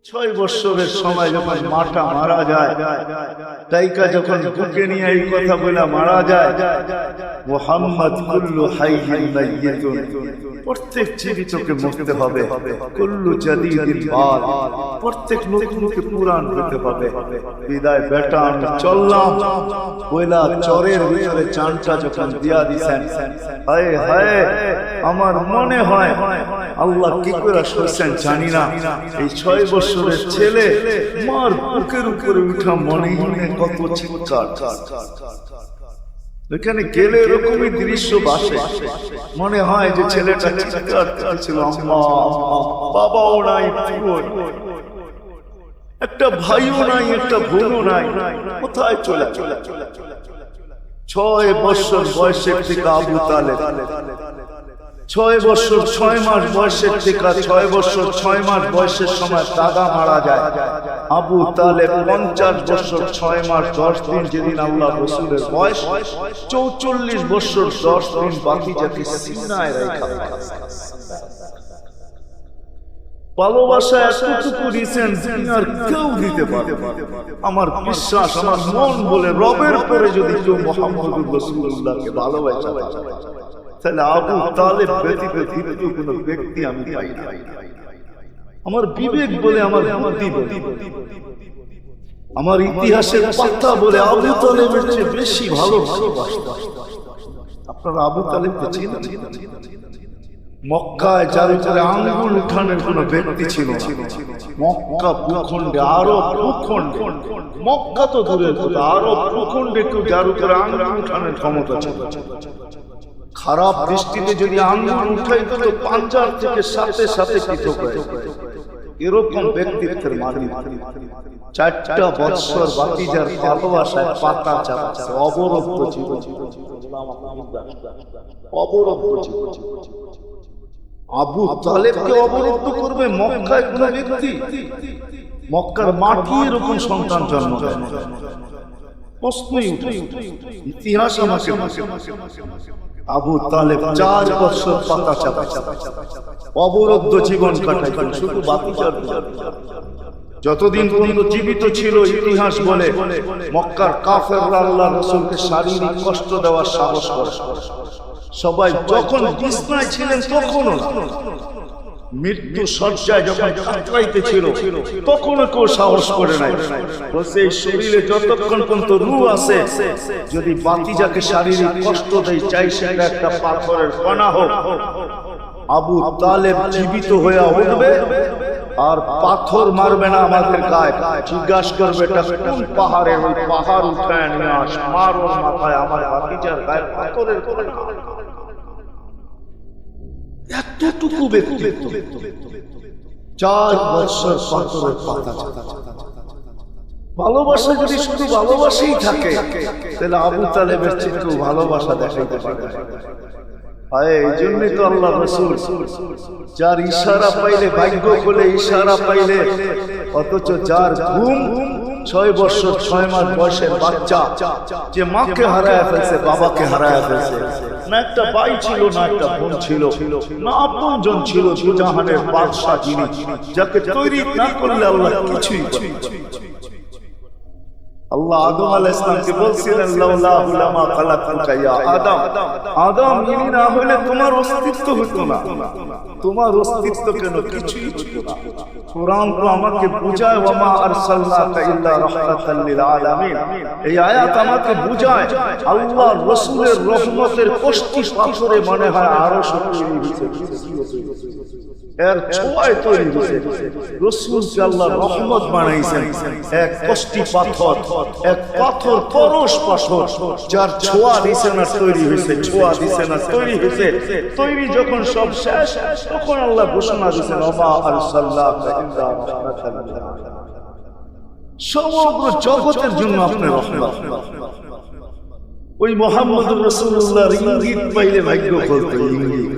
6 বছরের সময় যখন মাটা মারা যায়, তাইকা যখন বুকে নিয়ে এই কথা বলে মারা যায়, মুহাম্মদ কুল্লু হাইয়িন মাইয়িতুন, প্রত্যেক জীবিতকে মরতে হবে, কুল্লু জাদীদিন বাদ, প্রত্যেক নতুনকে পুরান হতে হবে। বিদায় বেটা আমি চললাম, ওইলা চরের ভিতরে চানটা যখন দিয়া দিছেন, হায় হায় আমার মনে হয় আল্লাহ কি করে সরছেন জানি না। এই 6 বছরের ছেলে মার বুকের উপরে উঠা মনে মনে কত চিৎকার। এখানে গেলে এরকমই দৃশ্য বাসে, মনে হয় যে ছেলেটা চিৎকার করছিল, আম্মা বাবাও নাই, একটা ভাইও নাই, একটা বোনও নাই, কোথায় চলে? 6 বছর বয়সের থেকে আবু তালেব, 6 বছর 6 মাস বয়সের থেকে 6 বছর 6 মাস বয়সের সময় দাদা মারা যায়। আবু তালেব 50 বছর 6 মাস 10 দিন, যেদিন আল্লাহ রাসূলের বয়স 44 বছর 10 দিন বাকি যাকে সিনায় রাখা। ভালোবাসা এতটুকু দিয়েছেন আর কেউ দিতে পারে। আমার বিশ্বাস, আমার মন বলে রবের পরে যদি কেউ মুহাম্মদুর রাসূলুল্লাহকে ভালোবাসে, তাহলে আবু তালেব ব্যতীত দ্বিতীয় কোনো ব্যক্তি আমি পাই না। আমার বিবেক বলে, আমার বুদ্ধি বলে, আমার ইতিহাসের পাতা বলে আবু তালেবের চেয়ে বেশি ভালোবাসতাম। আপনারা আবু তালেবকে চিনেন? মক্কায় যার উপরে আঙ্গুল উঠানোর কোন ব্যক্তি ছিল না। মক্কা ভূখণ্ডে, আরব ভূখণ্ডে, মক্কা তো দূরের কথা, আরব ভূখণ্ডে কেউ যার উপরে আঙ্গুল উঠানোর ক্ষমতা ছিল। খারাপ দৃষ্টিতে যদি আঙ্গুল উঠাইতো তো পাঞ্জার থেকে সাথে সাথে পৃথক হয়ে যেত। এরকম ব্যক্তিত্বের মালিক 4টা বৎসর বাতিজার ভালোবাসায় পাতা চাপাচ্ছে, অবরুদ্ধ জীবন, অবরুদ্ধ জীবন। আবু তালেবকে অবরুদ্ধ করবে মক্কায় কোন ব্যক্তি? মক্কার মাটি এরকম সন্তান জন্ম দেয়? প্রশ্নই উঠে। ইতিহাস আমাকে আবু তালেব 4 বছর পাতা চাপাচ্ছে, অবরুদ্ধ জীবন কাটায়, শুধু বাতিজার। যতদিন পর্যন্ত জীবিত ছিল, ইতিহাস বলে মক্কার কাফেররা আল্লাহর রাসূলকে শারীরিক কষ্ট দেওয়ার সাহস করে। সবাই যখন বিছনায় ছিলেন তখনও, মৃত্যু শয্যায় যখন কাতরাইতে ছিল তখনও কেউ সাহস করে নাই। বলছে এই শরীরে যতক্ষণ পর্যন্ত রূহ আছে, যদি বাতিজাকে শারীরিক কষ্ট দেয়, চাই সেটা একটা পাথরের কণা হোক, আবু তালেব জীবিত হয়ে উঠবে আর পাথর মারবে না আমাদের গায়ে। জিজ্ঞাসা করবে এটা কোন পাহাড়ে, ওই পাহাড় উঠায় নিয়ে আস, মার ওর মাথায় আমার বাতিজার গায়ে পাথরের কণা। এতটুকু ব্যক্তিত্ব, 4 বছর পাথরের পাতা। ভালোবাসা যদি শুধু ভালোবাসাই থাকে, তাহলে আবু তালেবের চেয়ে ভালোবাসা দেখাইতে পারে। এই জন্যই তো আল্লাহ রাসূল যার ইশারা পাইলে, ভাগ্য বলে ইশারা পাইলে, অথচ যার ঘুম 6 বছর 6 মাস বয়সের বাচ্চা, যে মাকে হারায় ফেলছে, বাবাকে হারায় ফেলছে, না একটা ভাই ছিল, না একটা বোন ছিল, না আপনজন ছিল, দুজাহানের বাদশা যিনি, যাকে তৈরি না করলে আল্লাহ কিছুই করে। আল্লাহ আদম আলাইহিস সালামকে বলছিলেন, লাউলাহু লামা খালাকতুকা ইয়া আদম, আদম ইনি না হলে তোমার অস্তিত্ব হতো না। তোমার অস্তিত্ব কেন? কিছুই হতো না। কোরআন তো আমাকে বুঝায়, ওয়া মা আরসালনাকা ইল্লা রাহমাতাল লিল আলামিন। এই আয়াত আমাকে বুঝায় আল্লাহর রাসূলের রহমতের কষ্টি পাথরে মনে হয় আরো শক্তি হয়েছে, এর ছোঁয়ায় তৈরি হয়েছে। রাসূলকে আল্লাহ রহমত বানাইছেন, এক কষ্টি পাথর, এক পাথর, পরশ পাথর, যার ছোঁয়া দিছে না তৈরি হয়েছে, ছোঁয়া দিছে না তৈরি হয়েছে। তৈরি যখন সব শেষ, তখন আল্লাহ ঘোষণা দিয়েছেন, ওয়া আরসালনাকা ইল্লা রাহমাতাল লিল আলামিন। সমগ্র জগতের জন্য আপনি রহমত। ওই মুহাম্মদুর রাসূলুল্লাহর ইঙ্গিত পাইলে ভাগ্য খুলতো, ইঙ্গিত।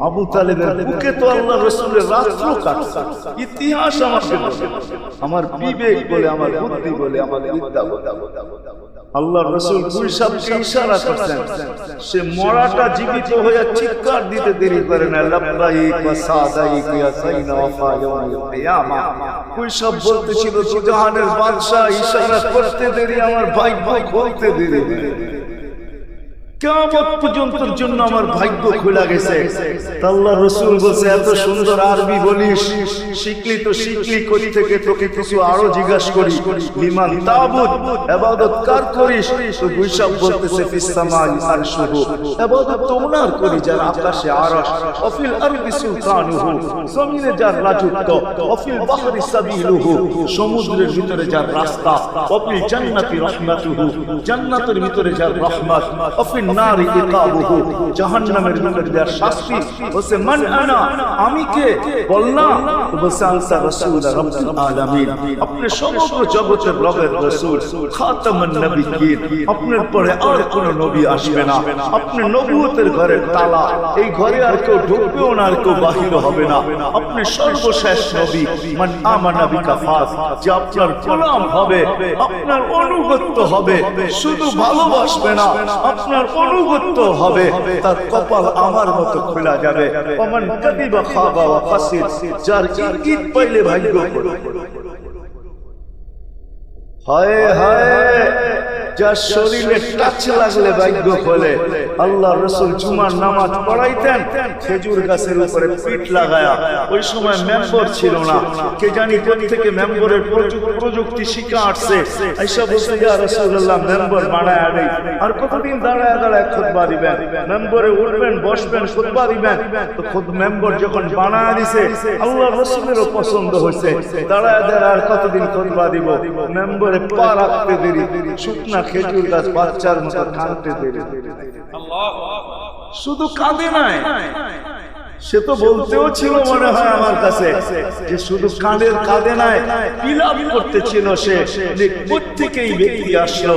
আবু তালেবের বুকে তো আল্লাহ রাসূলের রাত্র কাটছে। ইতিহাস আমাকে বলে, আমার বিবেক বলে, আমার বুদ্ধি বলে, আমার বিদ্যা বলে, আল্লাহ রাসূল কুইসাবকে ইশারা করছেন, সে মরাটা জীবিত হয়ে চিৎকার দিতে দেরি করে না, লাব্বাইক ওয়া সাদাইক ইয়া সাইনা ওয়াফা ইয়াউমিল কিয়ামা। কুইসাব বলতেছিল, জাহানের বাদশা ইশারা করতে দেরি, আমার ভাগ্য খুলতে দেরি, কিয়ামত পর্যন্তর জন্য আমার ভাগ্য খুলে গেছে। আল্লাহ রাসূল বলছে, এত সুন্দর আরবি বলিস, শিখলি তো শিখলি কই থেকে, তোকে কিছু আরো জিজ্ঞাসা করি, লিমান তাবুদ, ইবাদত কার করিস? তো গুইসাব বলতেছে, ফিস সামাই আরশুহু, ইবাদত তো ওনার করি যার আকাশে আরশ, ওয়াফিল আরদি সুলতানুহু, জমিনে যার রাজত্ব, ওয়াফিল বাহরি সাবিলুহু, সমুদ্রের ভিতরে যার রাস্তা, ওয়াফিল জান্নাতি রাহমাতুহু, জান্নাতের ভিতরে যার রহমত, ওয়াফিল নারি ইকাবুহু, জাহান্নামের ভিতরে যার শাস্তি। বলছে, মান আনা, আমি কে? বলনা, বলছে, আনতা রাসূল রাব্বিল আলামিন, আপনি সমগ্র জগতের রবের রাসূল, খাতামুন নবিয়্যিন, আপনার পরে আর কোন নবী আসবে না, আপনি নবুয়তের ঘরের তালা, এই ঘরে আর কেউ ঢুকবেও না, আর কেউ বাহির হবে না, আপনি সর্বশেষ নবী। মান আমানা বিকা ফাস, যে আপনার গোলাম হবে, আপনার অনুগত হবে, শুধু ভালোবাসবে না, আপনার অনুগত হবে, তার কপাল আমার মতো খোলা যাবে। ওমান কাদিবা খাবা ওয়া ফাসিদ, যার ইঙ্গিত পাইলে ভাগ্য খোলে। হায় হায়, যার শরীরে টাচ লাগলে ভাগ্য খোলে। আল্লাহ রাসূল জুমার নামাজ পড়াইতেন খেজুর গাছের উপরে পিঠ লাগায়া। ওই সময় মেম্বার ছিল না, কে জানি কোথা থেকে মেম্বারের প্রযুক্তি শিখা আসছে। আয়েশা বলছে, ইয়া রাসূলুল্লাহ, মেম্বার বানায়া দেই, আর কতদিন দাঁড়ায় দাঁড়ায় খুতবা দিবেন, মেম্বারে উঠবেন বসবেন খুতবা দিবেন। তো খুদ মেম্বার যখন বানায়া দিছে, আল্লাহ রাসূলেরও পছন্দ হয়েছে, দাঁড়ায় দাঁড়ায় আর কতদিন খুতবা দিব, মেম্বারে পা রাখতে দেরি, শুকনা খেজুর গাছ বাচ্চার মতো কাঁদতে দেরি। শুধু কাঁদে নাই, সে তো বলতেও ছিল মনে হয় আমার কাছে, যে শুধু কাঁদের কাঁদে নাই, বিলাপ করতেছিল সে, প্রত্যেকেই ব্যক্তি আসলো,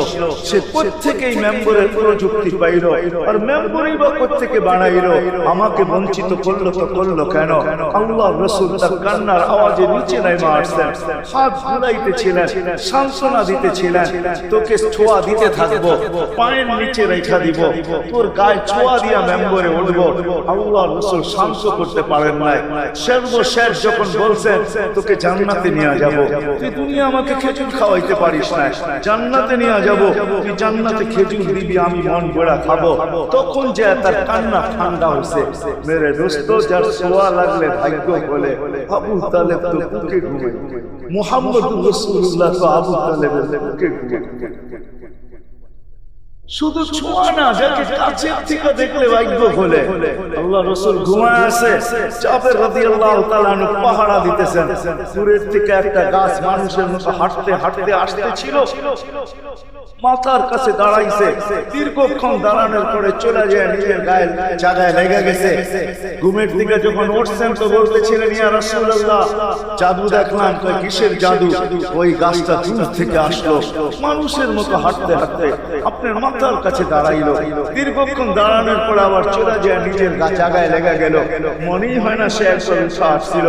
সে প্রত্যেকেই মেম্বারের প্রযুক্তি পাইল, আর মেম্বারই বা প্রত্যেকে বানাইলো, আমাকে বঞ্চিত করলো তো করলো কেন? আল্লাহ রাসূল তার কান্নার আওয়াজে নিচে নাইমা আসছেন, হাত বুলাইতেছিলেন, সান্ত্বনা দিতেছিলেন, তোকে ছোঁয়া দিতে থাকবো, পায়ের নিচে রেখা দিব, তোর গায়ে ছোঁয়া দিয়া মেম্বারে উঠবো। আল্লাহ রাসূল করতে পারেন নাই। সর্বশেষ যখন বলছেন, তোকে জান্নাতে নিয়ে যাব, তুই দুনিয়া আমাকে খেজুর খাওয়াইতে পারিস না, জান্নাতে নিয়ে যাব, তুই জান্নাতে খেজুর দিবি, আমি মন ভরা খাবো। তখন যে তার কান্না ঠান্ডা হয়েছে। মেরে দোস্ত, যার ছোঁয়া লাগলে ভাগ্য বলে, আবু তালেব তো বুকে ঘুমায়, মুহাম্মদুর রাসূলুল্লাহ তো আবু তালেবের বুকে ঘুমায়। শুধু ছোঁয়া না, যাকে কাছের থেকে দেখলে ভাগ্য খোলে। আল্লাহ রাসূল ঘুমায় আছে, জাবের রাদিয়াল্লাহু তাআলা আনহু পাহারা দিতেছেন, দূরের থেকে একটা গাছ মানুষের মতো হাঁটতে হাঁটতে আসতেছিল, মাথার কাছে দাঁড়াইছে, দীর্ঘক্ষণ দাঁড়ানোর পরে চলে যায়, নিজের গায়ে জায়গায় লেগে গেছে। ঘুমের দিকে যখন উঠছেন তো বলতেছিলেন, ইয়া রাসূলুল্লাহ, জাদু দেখলাম। কয়, কিসের জাদু? ওই গাছটা দূর থেকে আসলো, মানুষের মতো হাঁটতে হাঁটতে আপনার মাথার কাছে দাঁড়াইলো, দীর্ঘক্ষণ দাঁড়ানোর পর আবার চলে যায়, নিজের জায়গায় লেগে গেল। মনেই হয় না সে একজন আসছিল।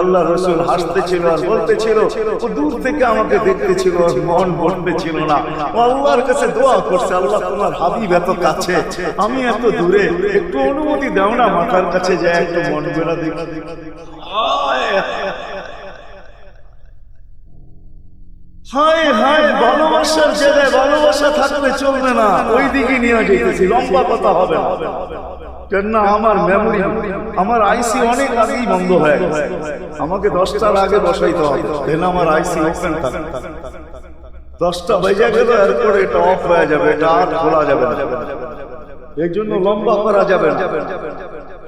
আল্লাহ রাসূল হাসতেছিল আর বলতেছিল, ও দূর থেকে আমাকে দেখতেছিল, ওর মন ভরতেছিল না। আল্লাহর কাছে দোয়া করছে, আল্লাহ, তোমার হাবিব এত কাছে, আমি এত দূরে, একটু অনুমতি দাও না, মাথার কাছে যায় একটু মন ভরা দেখি। হায় হায়, ভালোবাসার জায়গায় ভালোবাসা থাকলে চলবে না, ওই দিকে নিয়ে যেতেছি, লম্বা কথা হবে না। আমার মেমোরি, আমার আইসি অনেক আগেই বন্ধ হয়ে গেছে, আমাকে 10টার আগে বসাইতে হবে, তাহলে আমার আইসি ওপেন থাকে। 10টা বেজে গেল, এরপরে এটা অফ হয়ে যাবে, এটা আর খোলা যাবে না। এই জন্য লম্বা করা যাবে না,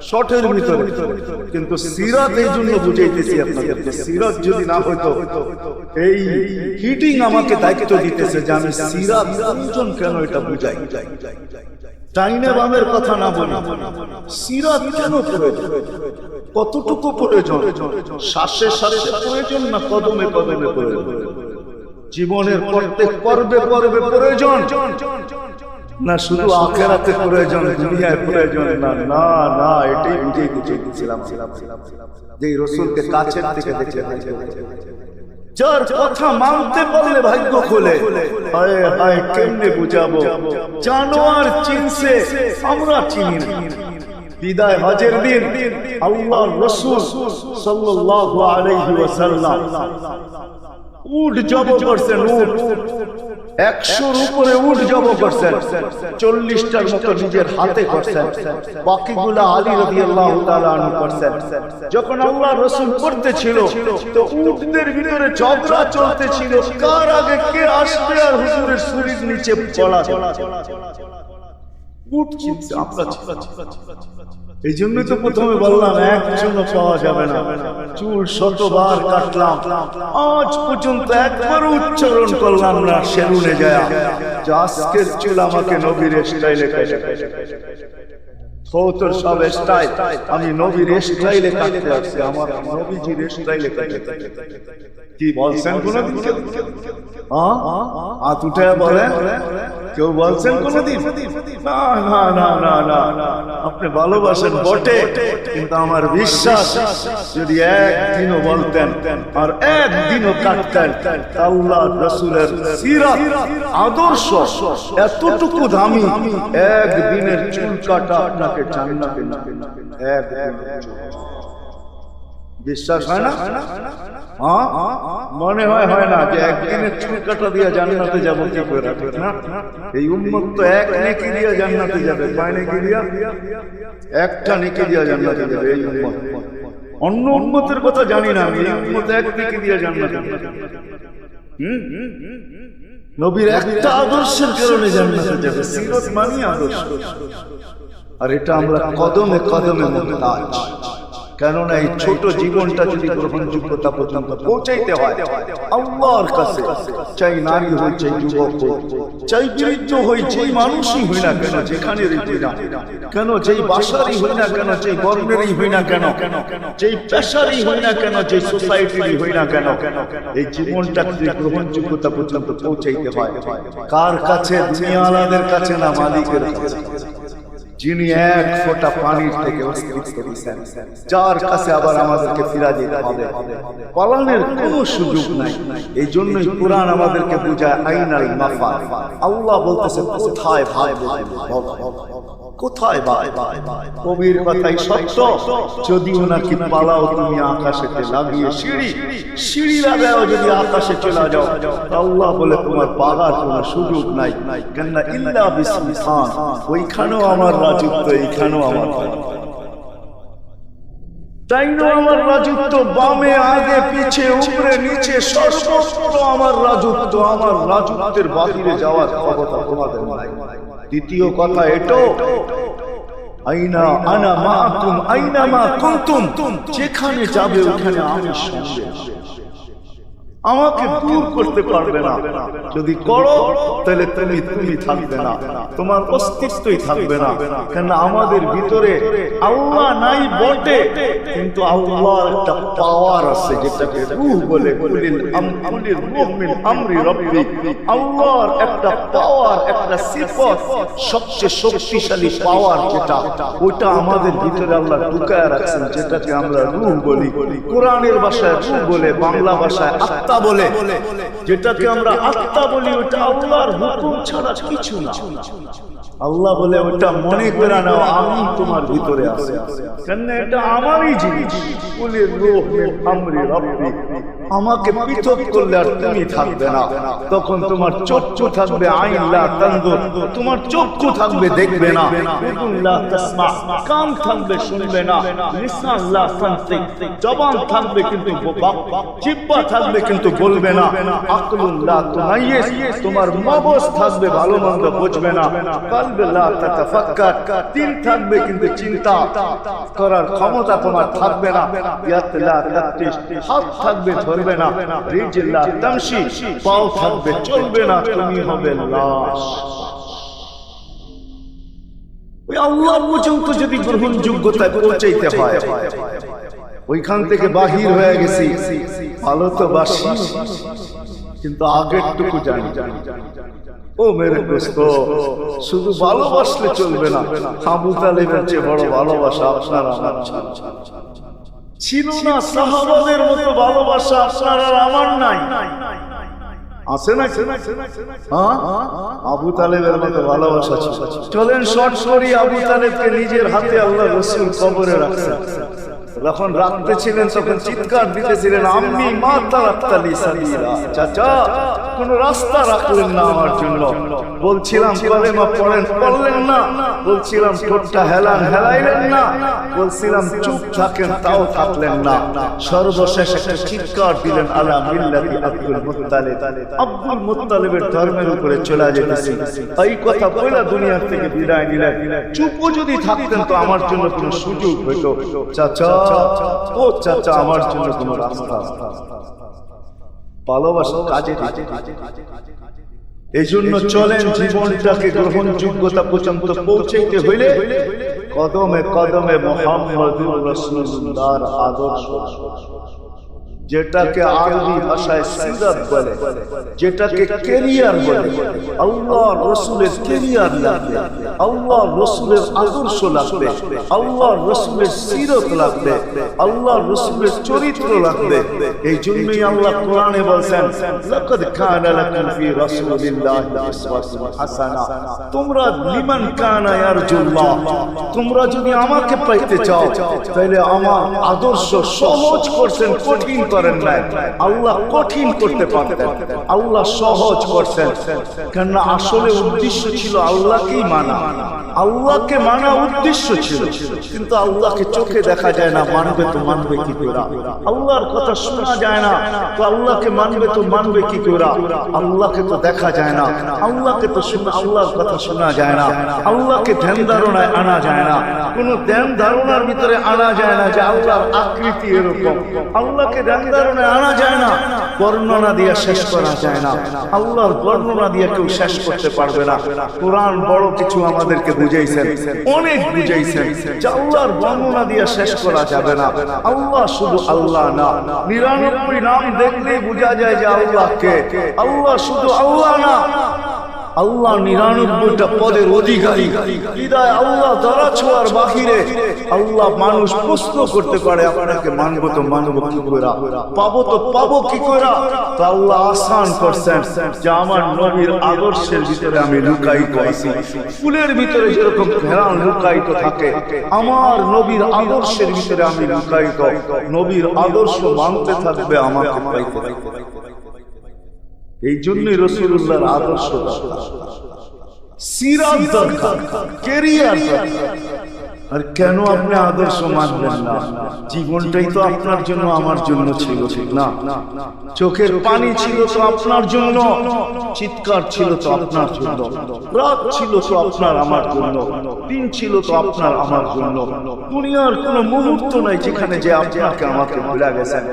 শর্টের ভিতরে। কিন্তু সিরাত এই জন্য বুঝাইতেছি আপনাদেরকে, সিরাত যদি না হইতো, এই হিটিং আমাকে দায়িত্ব দিতেছে যে আমি সিরাত প্রয়োজন কেন এটা বুঝাই। টাইনে বামের কথা না বলি, সিরাত কেন প্রয়োজন, কতটুকু প্রয়োজন, শ্বাসে শ্বাসে প্রয়োজন না কদমে কদমে প্রয়োজন, জীবনের প্রত্যেক পর্বে পর্বে প্রয়োজন। না শুধু আখিরাতে প্রয়োজন, দুনিয়ায় প্রয়োজন না। না না, এটাই বুঝেই দিয়েছিলাম যে রাসূলকে কাছের থেকে দেখে যার কথা মানতে পারলে ভাগ্য খোলে। হায় হায় কেমনে বুঝাবো, জানোয়ার চিনছে, আমরা চিনি না। বিদায় হজের দিন আল্লাহর রাসূল সাল্লাল্লাহু আলাইহি ওয়াসাল্লাম উট জব করছেন, উট 100-র উপরে উট জব করছেন, 40টার মতো নিজের হাতে করছেন, বাকিগুলো আলী রাদিয়াল্লাহু তাআলা আনহু করছেন। যখন আল্লাহর রাসূল করতেছিল তো উটদের ভিতরে ঝগড়া চলতেছিল, কার আগে কে আসবে আর হুজুরের শরীর নিচে পড়া। উট চিনছে, আমরা এই জন্যই তো প্রথমে বললাম একজনও পাওয়া যাবে না। চুল শতবার কাটলাম, আজ পর্যন্ত একবার উচ্চারণ করলাম না সেলুনে যায় যে আজকের চুল আমাকে নবীর স্টাইলে কাটে। তোর সব স্টাইল আমি নবীর স্টাইলে কাটতে আসছি, আমার নবীজির স্টাইলে কাটে। কি বলছেন কোনদিন কেউ? হাত উঠে বলেন, কেউ বলছেন কোনদিন? না না না না না, আপনি ভালোবাসেন বটে, কিন্তু আমার বিশ্বাস যদি একদিনও বলতেন আর একদিনও কাটতেন, আল্লাহর রাসূলের সিরাত আদর্শ এতটুকু দামি, একদিনের চুল কাটা আপনাকে জান্নাতে নিবে। বিশ্বাস হয় না? মনে হয় না যে একদিনের চুল কাটা দিয়ে জান্নাতে যাবো কি করে? না, এই উম্মত তো এক নেকি দিয়ে জান্নাতে যাবে, কয় নেকি দিয়া? একটা নেকি দিয়ে জান্নাতে যাবে এই উম্মত। অন্য উম্মতের কথা জানি না, এই উম্মত এক নেকি দিয়ে জান্নাতে যাবে। নবীর একটা আদর্শের কারণে জান্নাতে যাবে। সিরাত মানে আদর্শ, আর এটা আমরা কদমে কদমে মুহতাজ। কেননা এই ছোট জীবনটা যদি গ্রহণযোগ্যতা পর্যন্ত পৌঁছাইতে হয় আল্লাহর কাছে, চাই নারী হই, চাই যুবক হই, চাই বৃদ্ধ হই, যেই মানুষই হই না কেন, যেখানে হই না কেন, যেই বাসারই হই না কেন, যেই বর্ণেরই হই না কেন, যেই পেশারই হই না কেন, যেই সোসাইটিরই হই না কেন, এই জীবনটা যদি গ্রহণযোগ্যতা পর্যন্ত পৌঁছাইতে হয় কার কাছে? দুনিয়াওয়ালাদের কাছে না, মালিকের কাছে, যিনি এক ফোঁটা পানির থেকে অস্তিত্ব দিয়েছেন, যার কাছে আবার আমাদেরকে ফিরে যেতে হবে। পালানোর কোনো সুযোগ নাই। এই জন্যই কুরআন আমাদেরকে বুঝায় আইনাল মাফার। আল্লাহ বলতেছে কোথায় ভাই, কোথায় ভাই? কবির কথাই সত্য, যদিও নাকি পালাও তুমি আকাশেতে লাগিয়ে সিঁড়ি লাগাও, যদি আকাশে চলে যাও আল্লাহ বলে তোমার পালার কোনো সুযোগ নাই। কেননা ইল্লা বিসমিখান, ওইখানেও আমার রাজত্ব, এইখানেও আমার রাজত্ব। তাইনো আমার রাজত্ব, বামে আগে পিছে উপরে নিচে সর্বত্র আমার রাজত্ব। আমার রাজত্বের বাহিরে যাওয়ার ক্ষমতা তোমাদের নাই। দ্বিতীয় কথা এটো, আইনা আনা মাআকুম আইনামা কুনতুম, যেখানে যাবে ওখানে আমি সঙ্গে। আমাকে দূর করতে পারবে না, যদি করো তাহলে তুমি থাকবে না, তোমার অস্তিত্বই থাকবে না। কেন আমাদের ভিতরে আল্লাহ নাই বটে, কিন্তু আল্লাহর একটা পাওয়ার আছে যেটাকে রূহ বলে। কুলিল রূহ মিন আমরি রাব্বি, আল্লাহর একটা পাওয়ার, একটা সিফত, সবচেয়ে শক্তিশালী পাওয়ার যেটা, ওইটা আমাদের ভিতরে আল্লাহ ঢুকায় রাখছেন, যেটাকে আমরা রূহ বলি। কোরআনের ভাষায় রূহ বলে, বাংলা ভাষায় আত্মা বলে। যেটাকে আমরা আত্মা বলি ওটা আল্লাহর হুকুম ছাড়া কিছু না। আল্লাহ বলে ওটা মনে করে নাও আমি তোমার ভিতরে আছি, কেন এটা আমারই জিনিস। বলে রূহ মিন আমরি রাব্বি, আমাকে পৃথক করলে আর তুমি থাকবে না। তখন তোমার চক্ষু থাকবে আইন লা তানজুর, তোমার চক্ষু থাকবে দেখবে না। উযুন লা তাসমা, কান থাকবে শুনবে না। লিসান লা তানতিক, জবান থাকবে কিন্তু জিহ্বা থাকবে কিন্তু বলবে না। আকলুন লা তুমাইয়িজ, তোমার মগজ থাকবে ভালো মন্দ বুঝবে না। কলব লা তাতাফাক্কার, দিল থাকবে কিন্তু চিন্তা করার ক্ষমতা তোমার থাকবে না। ইয়াত লা তাতিশ, হাত থাকবে ধরবে না। রিজল লা তামশি, পাও থাকবে চলবে না, তুমি হবে লাশ। ওই আল্লাহ পর্যন্ত যদি গ্রহণযোগ্যতায় পৌঁছাইতে হয়, ওইখান থেকে বাহির হয়ে গেছি, ভালো তো বাসি কিন্তু আগেরটুকু জানি। ও মেরে দোস্ত, শুধু ভালোবাসলে চলবে না, আবু তালেবের চেয়ে বড় ভালোবাসা আপনার আমার ছিল না। সাহাবাদের মতো ভালোবাসা আপনার আর আমার নাই, আছে না? আবু তালেবের মতো ভালোবাসা ছিল। চলেন শর্ট করি, আবু তালেবকে নিজের হাতে আল্লাহ রাসূল কবরে রাখছেন। যখন রাখতে ছিলেন তখন চিৎকার দিতেছিলেন, আম্মি মা তারাক্তালি সাবিলা, চাচা কোন রাস্তা রাখলেন না আমার জন্য। বলছিলাম কলেমা পড়েন, পড়লেন না। বলছিলাম ঠোঁটটা হেলান, হেলাইলেন না। বলছিলাম চুপ থাকেন, তাও থাকলেন না। সর্বশেষ একটা চিৎকার দিলেন, আলা মিল্লাতি আব্দুল মুত্তালিব, আব্দুল মুত্তালিবের ধর্মের উপরে চলে যেতেছি। এই কথা বলে দুনিয়া থেকে বিদায় নিলেন। চুপও যদি থাকতেন তো আমার জন্য কোনো সুযোগ হইতো। চাচা, ও চাচা, আমার জন্য কোনো রাস্তা, ভালোবাসা কাজে। এই জন্য চলেন, জীবনটাকে গ্রহণযোগ্যতা পর্যন্ত পৌঁছাইতে হইলে কদমে কদমে মুহাম্মদুর রাসূলুল্লাহর আদর্শ, যেটাকে আরবি ভাষায় সিরাত বলে, যেটাকে ক্যারিয়ার বলে। আল্লাহর রাসূলের ক্যারিয়ার লাগবে, আল্লাহর রাসূলের আদর্শ লাগবে, আল্লাহর রাসূলের সিরাত লাগবে, আল্লাহর রাসূলের চরিত্র লাগবে। এই জন্যই আল্লাহ কোরআনে বলেন, লাকাদ কানা লাকুম ফি রাসূলিল্লাহি উসওয়াতুন হাসানাহ, তোমরা লিমান কানা ইয়ারজুল্লাহ, তোমরা যদি আমাকে পাইতে চাও তাহলে আমার আদর্শ সহজ করছেন, কঠিন করেন নাই। আল্লাহ কঠিন করতে পারতেন, আল্লাহ সহজ করছেন। কেন আসলে উদ্দেশ্য ছিল আল্লাহকেই মানা, আল্লাহকে মানা উদ্দেশ্য ছিল। কিন্তু আল্লাহকে চোখে দেখা যায় না, মানবে তো মানবে কি করে? আল্লাহর কথা শোনা যায় না, তো আল্লাহকে মানবে তো মানবে কি করে? আল্লাহকে তো দেখা যায় না, আল্লাহকে তো আল্লাহর কথা শোনা যায় না, আল্লাহকে ধ্যান ধারণায় আনা যায় না, কোন ধ্যান ধারণার ভিতরে আনা যায় না যে আল্লাহর আকৃতি এরকম। আল্লাহকে ধ্যান ধারণায় আনা যায় না, বর্ণনা দিয়ে শেষ করা যায় না। আল্লাহর বর্ণনা দিয়ে কেউ শেষ করতে পারবে না। কোরআন বড় কিছু আমাদেরকে বুঝাইছেন, অনেক বুঝাইছেন যে আল্লাহর বর্ণনা দিয়ে শেষ করা যাবে না। আল্লাহ শুধু আল্লাহ না, 99 নাম দেখলেই বোঝা যায় যে আল্লাহকে। আল্লাহ শুধু আল্লাহ না, আল্লাহ 99টা পদের অধিকারী। বিদায় আল্লাহ দ্বারা ছোঁয়ার বাহিরে আল্লাহ মানুষ প্রশ্ন করতে পারে, আপনাকে মানবো তো মানবো কি করে, পাবো তো পাবো কি করে? তো আল্লাহ আসান করছেন যে আমার নবীর আদর্শের ভিতরে আমি লুকায়িত আছি। ফুলের ভিতরে যেরকম ঘেরান লুকায়িত থাকে, আমার নবীর আদর্শের ভিতরে আমি লুকায়িত। নবীর আদর্শ মানতে থাকবে, আমাকে পাইতে থাকবে। এই জন্যই রাসূলুল্লাহর আদর্শ দরকার, সিরাত দরকার, ক্যারিয়ার দরকার। আর কেন আপনি আদর্শ মানবেন না? জীবনটাই তো আপনার জন্য আমার জন্য ছিল, ঠিক না? চোখের পানি ছিল তো আপনার জন্য, চিৎকার ছিল তো আপনার জন্য, রাত ছিল তো আপনার আমার জন্য, দিন ছিল তো আপনার আমার জন্য। দুনিয়ার কোন মুহূর্ত নাই যেখানে যে আপনাকে আমাকে ভুলে গেছেন,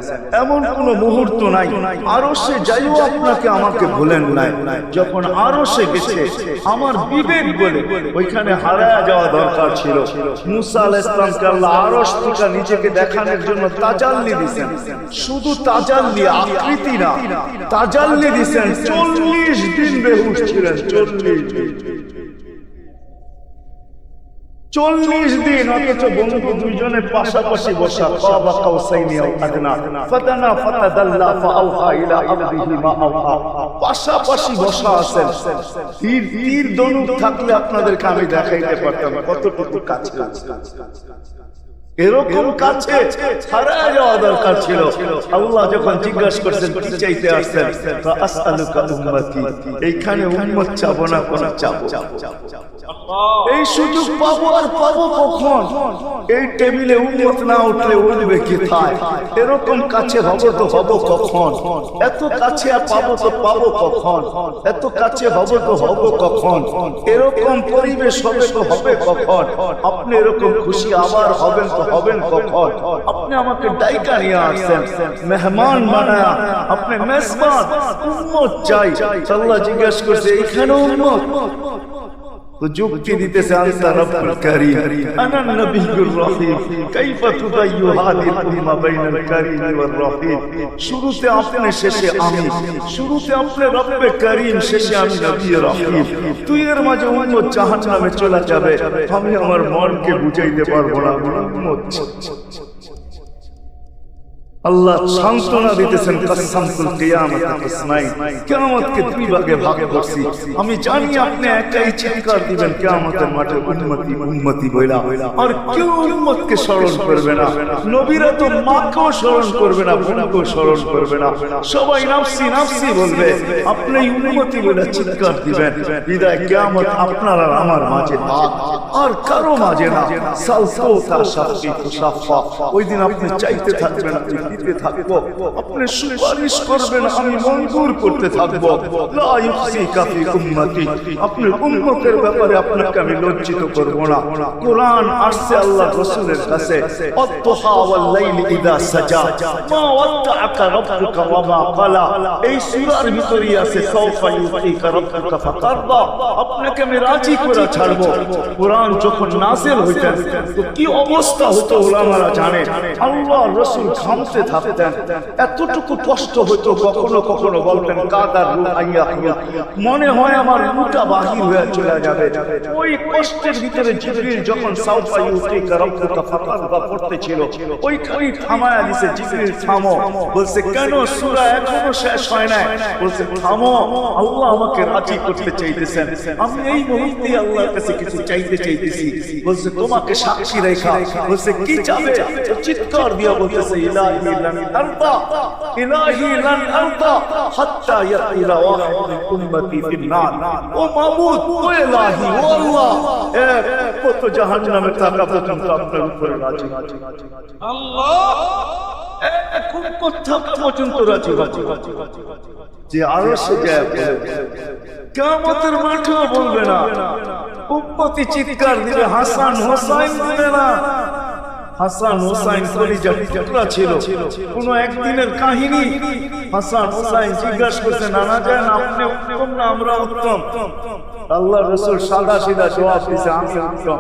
এমন কোন মুহূর্ত নাই। আরশে যাইও আপনাকে আমাকে ভুলেন নাই। যখন আরশে গেছে আমার বিবেক বলে ওইখানে হারায়া যাওয়া দরকার ছিল। মুসা আলাইহিস সালামকে আল্লাহ আরশ থেকে নিজেকে দেখানোর জন্য তাজাল্লি দিয়েছেন। শুধু তাজাল্লি, আকৃতি না, তাজাল্লি দিয়েছেন। 40 দিন বেহুশ ছিলেন, 40 দিন। অথচ বন্ধু দুইজনে পাশাপাশি বসা, কাবা কাউসাইনি আও আদনা, ফাতানা ফাতাদাল্লা ফাআওহা ইলা আবদিহি মা আওহা, পাশাপাশি বসা আছেন। তীর ধনুক থাকলে আপনাদেরকে আমি দেখাইতে পারতাম কতটুকু কাছে। এরকম কাছে হারায় যাওয়া দরকার ছিল। আল্লাহ যখন জিজ্ঞাসা করছেন কি চাইতে আসছেন, তো আসআলুকা উম্মতি, এইখানে উম্মত চাবো না, কোন চাবো? এই সুযোগ পাবো আর পাবো কখন? এই টেবিলে উম্মত না উঠলে উঠবে কোথায়? এরকম কাছে হবো তো হবো কখন? এত কাছে পাবো তো পাবো কখন? এত কাছে হবো তো হবো কখন? এরকম পরিবেশ হবে তো হবে কখন? আপনি এরকম খুশি আবার হবেন তো হবেন কখন? আপনি আমাকে ডাইকা নিয়ে আসছেন, মেহমান বানায়া, আপনি মেজবান, উম্মত চাই। আল্লাহ জিজ্ঞাসা করছে এইখানে উম্মত? তো যুক্তি দিতেছে আনতা রব্বুল কারীম আনা নবিয়্যুর রহিম কাইফা তুদাইয়ু হাদিল উম্মাহ বাইনাল কারীম ওয়ার রহিম। শুরুতে আপনি শেষে আমি, শুরুতে আপনি রব্বে কারীম শেষে আমি নবী রহিম। তুই এর মাঝে উম্মত জাহান্নামে চলে যাবে, আমি আমার মনকে বুঝাইতে পারবো না। উম্মত আল্লাহ সান্ত্বনা দিতেছেন কাসামতুল কিয়ামত কিসমাইন, কিয়ামতকে দুই ভাগে ভাগ করছি। আমি জানি আপনি একাই চিৎকার দিবেন কিয়ামতের মাঠে উম্মতি উম্মতি বইলা, আর কেউ উম্মতকে স্মরণ করবে না। নবীরা তো মাকেও স্মরণ করবে না, বোনকেও স্মরণ করবে না, সবাই নাফসি নাফসি বলবে। আপনি উম্মতি বইলা চিৎকার দিবেন। বিদায় কিয়ামত আপনার আর আমার মাঝে না, আর কারো মাঝে না। সালসাউতা শাফি তুসাফা, ওই দিন আপনি চাইতে থাকবেন, আপনি দিতে থাকবো, আপনি সুপারিশ করবেন, আমি মঞ্জুর করতে থাকবো। লা ইউসিকা ফি উম্মতি, আপনার উম্মতের ব্যাপারে আপনাকে আমি লজ্জিত করব না। কোরআন আসছে আল্লাহ রাসূলের কাছে, আত-তুহা ওয়াল লাইলি ইযা সাজা মা ওয়াত্তাআকা রাব্বুকা ওয়া মা ক্বালা। এই সূরার ভিতরেই আছে সাওফা ইউতিকা রাব্বুকা ফাতারদা, আপনাকে আমি রাজি করে ছাড়ব। কোরআন যখন নাযিল হইতেন তো কি অবস্থা হতো উলামারা জানে। আল্লাহ রাসূল ঘামতে থাকতেন, এতটুকু কষ্ট হতো, কখনো কখনো বলতেন কাদার রুহাইয়া, মনে হয় আমার রুটা বাহির হয়ে চলে যাবে। ওই কষ্টের ভিতরে জিবরিল যখন সাওফা ইউতিকা রাব্বুকা ফাতারদা পড়তেছিল, ওইখানেই থামায়া দিয়েছে, জিবরিল থামো। বলছে কেন, সূরা এখনো শেষ হয় নাই। বলছে থামো, আল্লাহ আমাকে রাজি করতে চাইতেছেন, আমি এই মুহূর্তে আল্লাহর কাছে কিছু চাইতে চাইতেছি। বলছে তোমাকে সাক্ষী রেখা। বলছে কি চাবে? চিৎকার দিয়া বলতেছে ইলাহি লান আরদা, ইলাহি লান আরদা হাত্তা ইয়াকুলা ওয়াহিদ মিন উম্মতি ফিন নার। ও মাবুদ, ও ইলাহি, ও আল্লাহ, এক কত জাহান্নামে থাকা পর্যন্ত আপনার উপরে রাজি। আল্লাহ এক কথা পর্যন্ত রাজি যে আরশে যায়, কিয়ামতের মাঠেও বলবে না। উম্মতি চিৎকার দিবে, হাসান হোসাইন দিবে না। হাসান হোসাইন কলিজার টুকরা ছিল, কোন একদিনের কাহিনী। হাসান হোসাইন জিজ্ঞাসা করছে, নানা জান আপনি উত্তম না আমরা উত্তম? আল্লাহ রাসূল সাদা সিধা জবাব দিয়েছে, আমি উত্তম,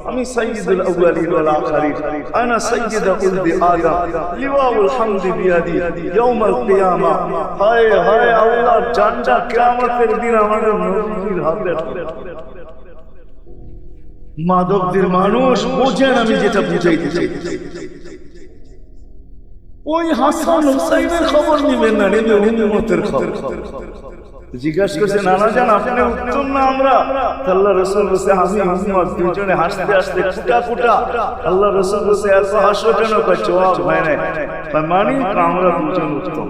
আমি সাইয়্যিদুল আউয়ালিন ওয়াল আখিরিন, আনা সাইয়্যিদু উলদি আদম, লিওয়াউল হামদি বিয়াদি ইয়াউমাল কিয়ামা। হায় হায়, আল্লাহর জানটা কিয়ামতের দিন আমাদের নবীর হাতে। মাদকদের মানুষ বোঝেন আমি যেটা বুঝাইতে চাইতেছি। ওই হাসান হুসাইনের খবর নিবেন না, নেবে উম্মতের খবর। জিজ্ঞাসা করছে, নানা জান আপনি উত্তম না আমরা? আল্লাহ রাসূল বলছে আমি উম্মত। দুইজনে হাসতে হাসতে কুটা কুটা। আল্লাহ রাসূল বলছে এত হাসো কেন? কয় জবাব হয় নাই। মানে আমরা দুজন উত্তম।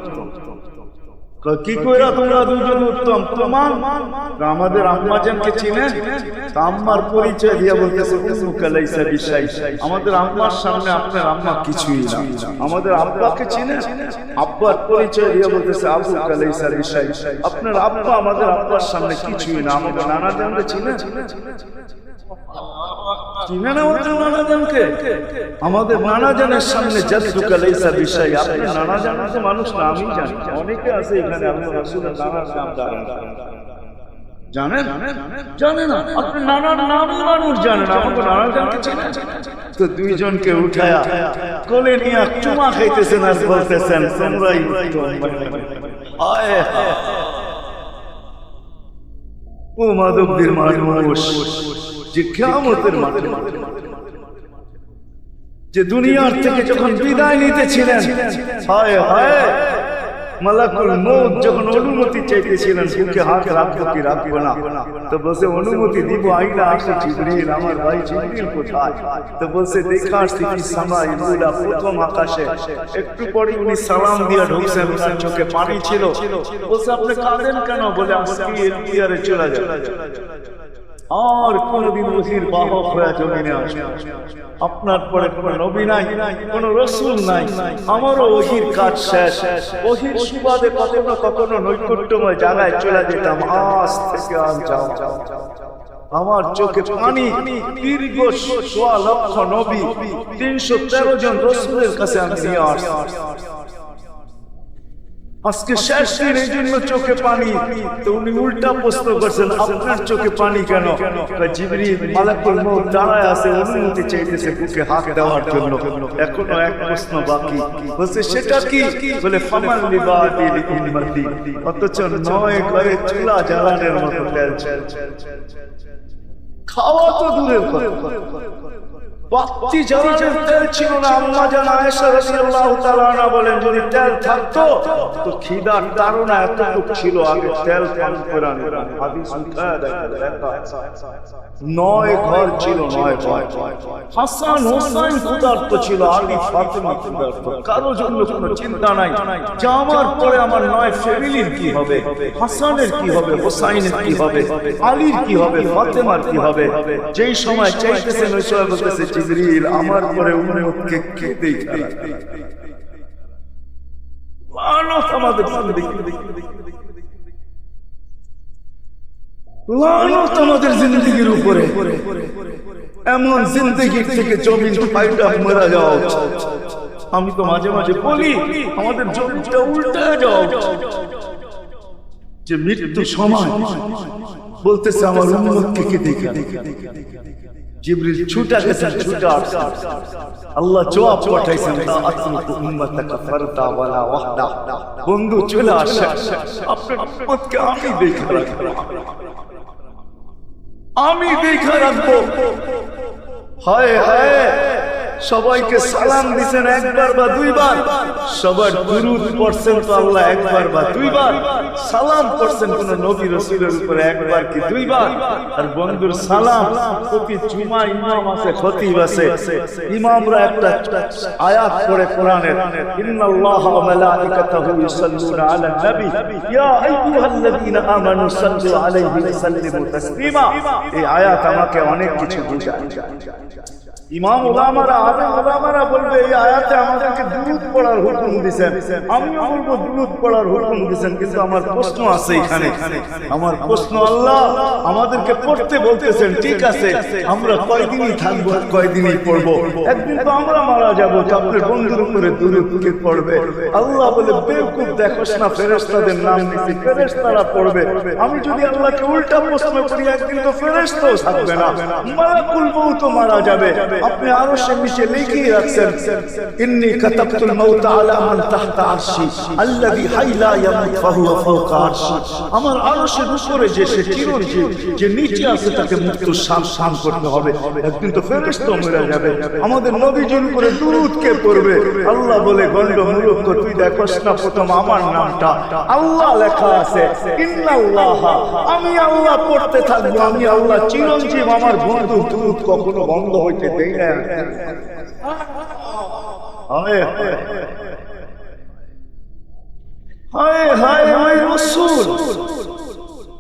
কি কইরা তোমরা দুজন উত্তম? তোমার আমাদের আম্মা জানকে চিনেন? আম্মার পরিচয় দিয়া বলতেছে উম্মুকা লাইসা বিশাই, আমাদের আম্মার সামনে আপনার আম্মা কিছুই না। আমাদের আব্বাকে চিনেন? আব্বার পরিচয় দিয়া বলতেছে আবুকা লাইসা বিশাই, আপনার আব্বা আমাদের আব্বার সামনে কিছুই না। আমাদের নানা জানকে চিনেন? চিনেন আমাদের নানা জানকে? আমাদের নানা জানের সামনে জাদ্দুকা লাইসা বিশাই, আপনি নানা জানার তো মানুষ না, আমি জানি। অনেকে আছে এখানে আল্লাহ রাসূলের নানার নাম জানেন জানে না, আপনি নানার নাম মানুষ জানেন, আমাকে নানা জানকে চিনেন? তো দুইজনকে উঠায়া কোলে নিয়ে চুমা খাইতেছেন আর বলতেছেন তোমরাই উত্তম। আয় ও মাদকদের মানুষ, যে কিয়ামতের মাঠে, যে দুনিয়ার থেকে যখন বিদায় নিতেছিলেন, হায় হায় মালাকুল মউত যখন অনুমতি চাইতেছিলেন বুকে হাত রাখবো কি রাখবো না, তো বলছে অনুমতি দিব। আইলা আসে জিবরিল, আমার ভাই জিবরিল কোথায়? তো বলছে দেখা আসছি কি সামাই উলা, প্রথম আকাশে। একটু পরে উনি সালাম দিয়া ঢুকছেন, ওনার চোখে পানি ছিল। বলছে আপনি কাঁদেন কেন? বলে আজকে এলপিআরে চলে যাবে, আর কোনদিন ওহির বাহক হয়ে জমিনে আসবে। আপনার পরে কোন নবী নাই, কোন রাসূল নাই, আমারও ওহির কাজ শেষ। ওহির সুবাদে কখনো কখনো নৈকট্যময় জায়গায় চলে যেতাম, আজ থেকে আর যাও। আমার চোখে পানি। দীর্ঘ ১৬ লক্ষ নবী, ৩১৩ জন রাসূলের কাছে আমি নিয়ে আসছি। আজকে শেষ দিন, এই জন্য চোখে পানি। তো উনি উল্টা প্রশ্ন করছেন, আপনার চোখে পানি কেন? জিবরিল মালাকুল মউত দাঁড়ায় আছে, অনুমতি চাইতেছে বুকে হাত দেওয়ার জন্য। এখনো এক প্রশ্ন বাকি। বলছে সেটা কি? বলে ফামান লিবাদিল ইলমাতি। অথচ 9 ঘরে চুলা জ্বালানোর মতো তেল, খাওয়া তো দূরের কথা, বাতি জ্বালানোর তেল ছিল না। আম্মা জান আয়েশা রাদিয়াল্লাহু তাআলা আনহা বলেন, যদি তেল থাকতো তো খিদার তাড়না এতটুকু ছিল, আগে তেল পান করে নিতাম। হাদিস উঠায় দেখা 9 ঘর ছিল, 9 ঘর। হাসান হোসেন ক্ষুধার্ত ছিল, আলী ফাতেমা ক্ষুধার্ত। কারো জন্য কোনো চিন্তা নাই যে আমার পরে আমার 9 ফ্যামিলির কি হবে, হাসানের কি হবে, হোসাইনের কি হবে, আলীর কি হবে, ফাতেমার কি হবে। যেই সময় চাইতেছেন ওই সময় বলতেছে, জিবরিল আমার পরে উম্মতকে কে দেখবে? লানত আমাদের জিন্দেগি, লানত আমাদের জিন্দেগির উপরে। এমন জিন্দেগির থেকে জমিন ফাইটা মারা যাওয়া উচিত। আমি তো মাঝে মাঝে বলি আমাদের জমিনটা উল্টে যাওয়া উচিত, যে মৃত্যু সময় বলতেছে আমার উম্মতকে কে দেখে। জিবরিল ছুটা গেছেন, ছুটা আসছে, আল্লাহ জবাব পাঠাইছেন, আতরুকু উম্মাতাকা ফারদা ওয়ালা ওয়াহদা। বন্ধু চলে আসে, আপনার উম্মতকে আমি দেখে রাখবো, আমি দেখে রাখবো। হায় হায়, সবাইকে সালাম দিছেন একবার বা দুইবার, সবার দুরূদ পড়ছেন তো আল্লাহ একবার বা দুইবার, সালাম পড়ছেন কোন নবী রাসূলের উপরে একবার কি দুইবার। আর বন্ধুর সালাম প্রতি জুমা ইমাম আছে, খতিব আছে, ইমামরা একটা আয়াত পড়ে কোরআনের, ইন্নাল্লাহা ওয়া মালাইকাতাহু ইউসাল্লুনা আলান নবী ইয়া আইয়ুহাল্লাযীনা আমানু সাল্লু আলাইহি ওয়া সাল্লিমু তাসলিমা। এই আয়াত আমাকে অনেক কিছু বোঝায়। ইমাম উলামারা, আলেম উলামারা বলবে এই আয়াতে আমাদেরকে দুরূদ পড়ার হুকুম দিবেন, আমিও বলবো দুরূদ পড়ার হুকুম দিবেন। কিন্তু আমার প্রশ্ন আছে এখানে, আমার প্রশ্ন, আল্লাহ আমাদেরকে পড়তে বলতেছেন, ঠিক আছে, আমরা কয়দিনই থাকবো, কয়দিনই পড়বো, একদিন তো আমরা মারা যাবো, আপনার বন্ধুর উপরে দুরূদ কে পড়বে? আল্লাহ বলে, বেওকুফ, দেখোস না ফেরেশতাদের নাম নিছি, ফেরেশতারা পড়বে। আমি যদি আল্লাহকে উল্টা প্রশ্ন করি, একদিন তো ফেরেশতাও থাকবে না, মালাকুল মউত মারা যাবে। আপনি আরশের নিচে লিখে রাখছেন, ইন্নী কাতাবতুল মাউত আলা মান তাহতা আরশি আল্লাযী হাই লা ইয়ামুত ফাহুয়া ফাওকা আরশি। আমার আরশের উপরে যে সে চিরঞ্জীব, যে নিচে আছে, তাকে মৃত্যু সাবধান করতে হবে, একদিন তো ফেরেশতা মরে যাবে। আমাদের নবীজির উপরে দুরূদ কে পড়বে? আল্লাহ বলে, গন্ড মূর্খ, তুই দেখোস না প্রথম আমার নামটা আল্লাহ লেখা আছে, ইন্নাল্লাহা, আমি আল্লাহ পড়তে থাকবো, আমি আল্লাহ চিরঞ্জীব, আমার বন্ধু দুরূদ কখনো বন্ধ হইতে দেই না। হায় হায় হায় হায় রাসূল,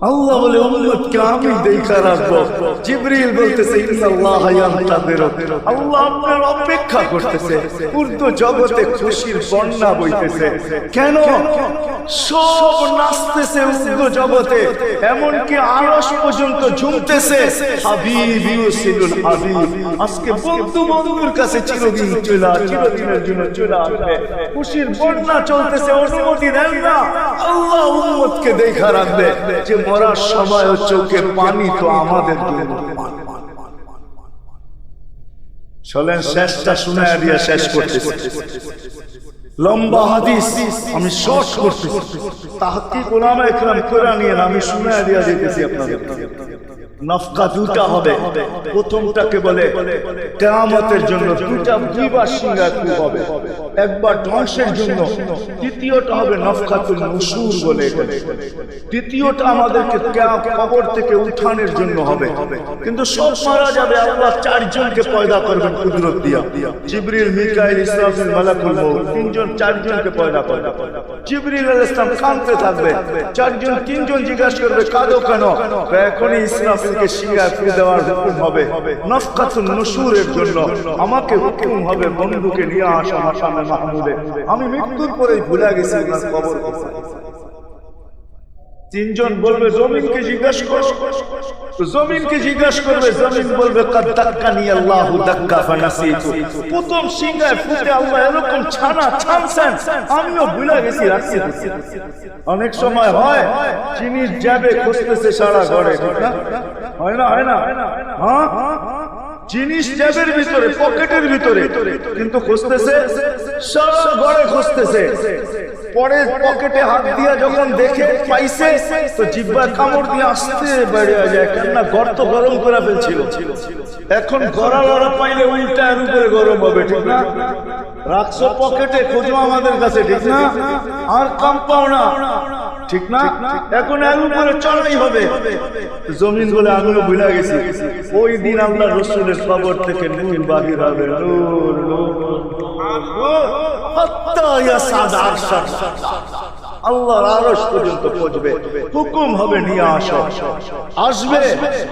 আল্লাহ বলে উম্মতকে আমি দেখা রাখবো। জিবরিল বলতেছে, ইন্নাল্লাহা ইয়ানতাযিরু, আল্লাহ আপনার অপেক্ষা করতেছে। উর্দু জগতে খুশির বন্যা বইতেছে। কেন? সব নাচতেছে উর্দু জগতে, এমনকি আরশ পর্যন্ত ঝুমতেছে। হাবিব ইউসিলুল হাবিব, আজকে বন্ধু বন্ধুর কাছে চিরদিন চিরদিনের জন্য চলে আসবে। খুশির বন্যা চলতেছে, অনুমতি দেন না, আল্লাহ উম্মতকে দেখা রাখবে, যে মরার সময় চোখে পানি তো আমাদের জন্য। চলেন শেষটা শুনায়া দিয়া শেষ করতেছি। লম্বা হাদিস আমি শর্ট করতেছি, তাহকিক উলামায়ে কেরাম করে নিয়েন, আমি শুনায়া দিয়া দিতেছি আপনাদের। নফকা দুটা হবে, প্রথমটাকে বলে কিয়ামতের জন্য, দুইবার সিঙ্গার হবে, একবার ধ্বংসের জন্য, দ্বিতীয়টা হবে নফকাতুল নুশুর বলে, দ্বিতীয়টা আমাদেরকে কবর থেকে উঠানোর জন্য হবে। কিন্তু সব মারা যাবে, আল্লাহ 4 জনকে পয়দা করবেন কুদরত দিয়া, জিবরিল, মিকাইল, ইসরাফিল, মালাকুল মউত, 4 জনকে পয়দা করবেন। জিবরিল আলাইহিস সালাম কাঁদতে থাকবে, 4 জন 3 জন জিজ্ঞাসা করবে, কাঁদো কেন? এখনই ইসরাফিলকে সিঙ্গার করে দেওয়ার হুকুম হবে, নফকাতুন নুশুরের জন্য আমাকে হুকুম হবে বন্ধুকে নিয়ে আসা মাকামে মাহমুদে। আমি মৃত্যুর পরেই ভুলে গেছি ওনার কবর কোথায়। তিনজন বলবে জমিনকে জিজ্ঞাসা করো, জমিনকে জিজ্ঞাসা করবে, জমিন বলবে কাদ দাক্কানি আল্লাহু দাক্কা ফানাসিতু। প্রথম সিংহায় ফুটে আল্লাহ এরকম ছানা ছানছেন, আমিও ভুলে গেছি রাখছি। অনেক সময় হয় চিনির যাবে খুঁজতেছে সারা ঘরে, ঠিক না? হয় না? হয় না? হ্যাঁ, জিনিস জ্যাবের ভিতরে, পকেটের ভিতরে, কিন্তু খুঁজতেছে সারা ঘরে খুঁজতেছে। পরে পকেটে হাত দিয়া যখন দেখে পাইছে তো জিহ্বা কামড় দিয়ে আসতে বেরিয়ে যায়, কেননা গর্ত গরম করে ফেলছিল। এখন গড়া লড়া পাইলে উল্টা এর উপরে গরম হবে, ঠিক না? রাখছো পকেটে, খোঁজো আমাদের কাছে, ঠিক না? আর কাম পাও না, ঠিক না? এখন এর উপরে চড়াই হবে। জমিন বলে আমিও ভুলে গেছি, ওই দিন আল্লাহ রসুলের কবর থেকে নূর বাহির হবে, নূর আল্লাহর আরশ পর্যন্ত পৌঁছবে, হুকুম হবে নিয়ে আসো। আসবে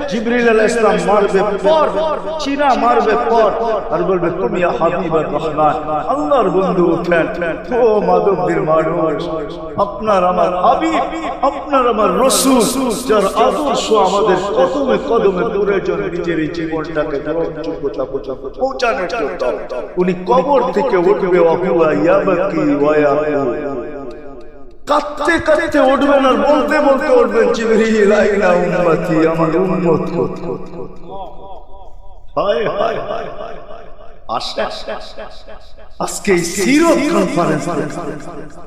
জিবরিল আলাইহিস সালাম, মারবে পর, চিনা মারবে পর, আর বলবে তুমি হাবিবুর রহমান, আল্লাহর বন্ধু উঠেন, ও মাধবদীর মানুষ, আপনার আমার হাবিব, আপনার আমার রাসূল, যার আদর্শ আমাদের কদমে কদমে প্রয়োজন, নিজের জীবনটাকে যোগ্যতা পৌঁছানোর জন্য উনি কবর থেকে উঠবে, ওয়া ইয়াবকি ওয়া ইয়াকুল, কাঁদতে কাঁদতে উঠবেন আর বলতে বলতে উঠবেন, জিবরিল আইনা উম্মতি, আমার উম্মত হায় হায় হায়। আজকে সিরত কনফারেন্স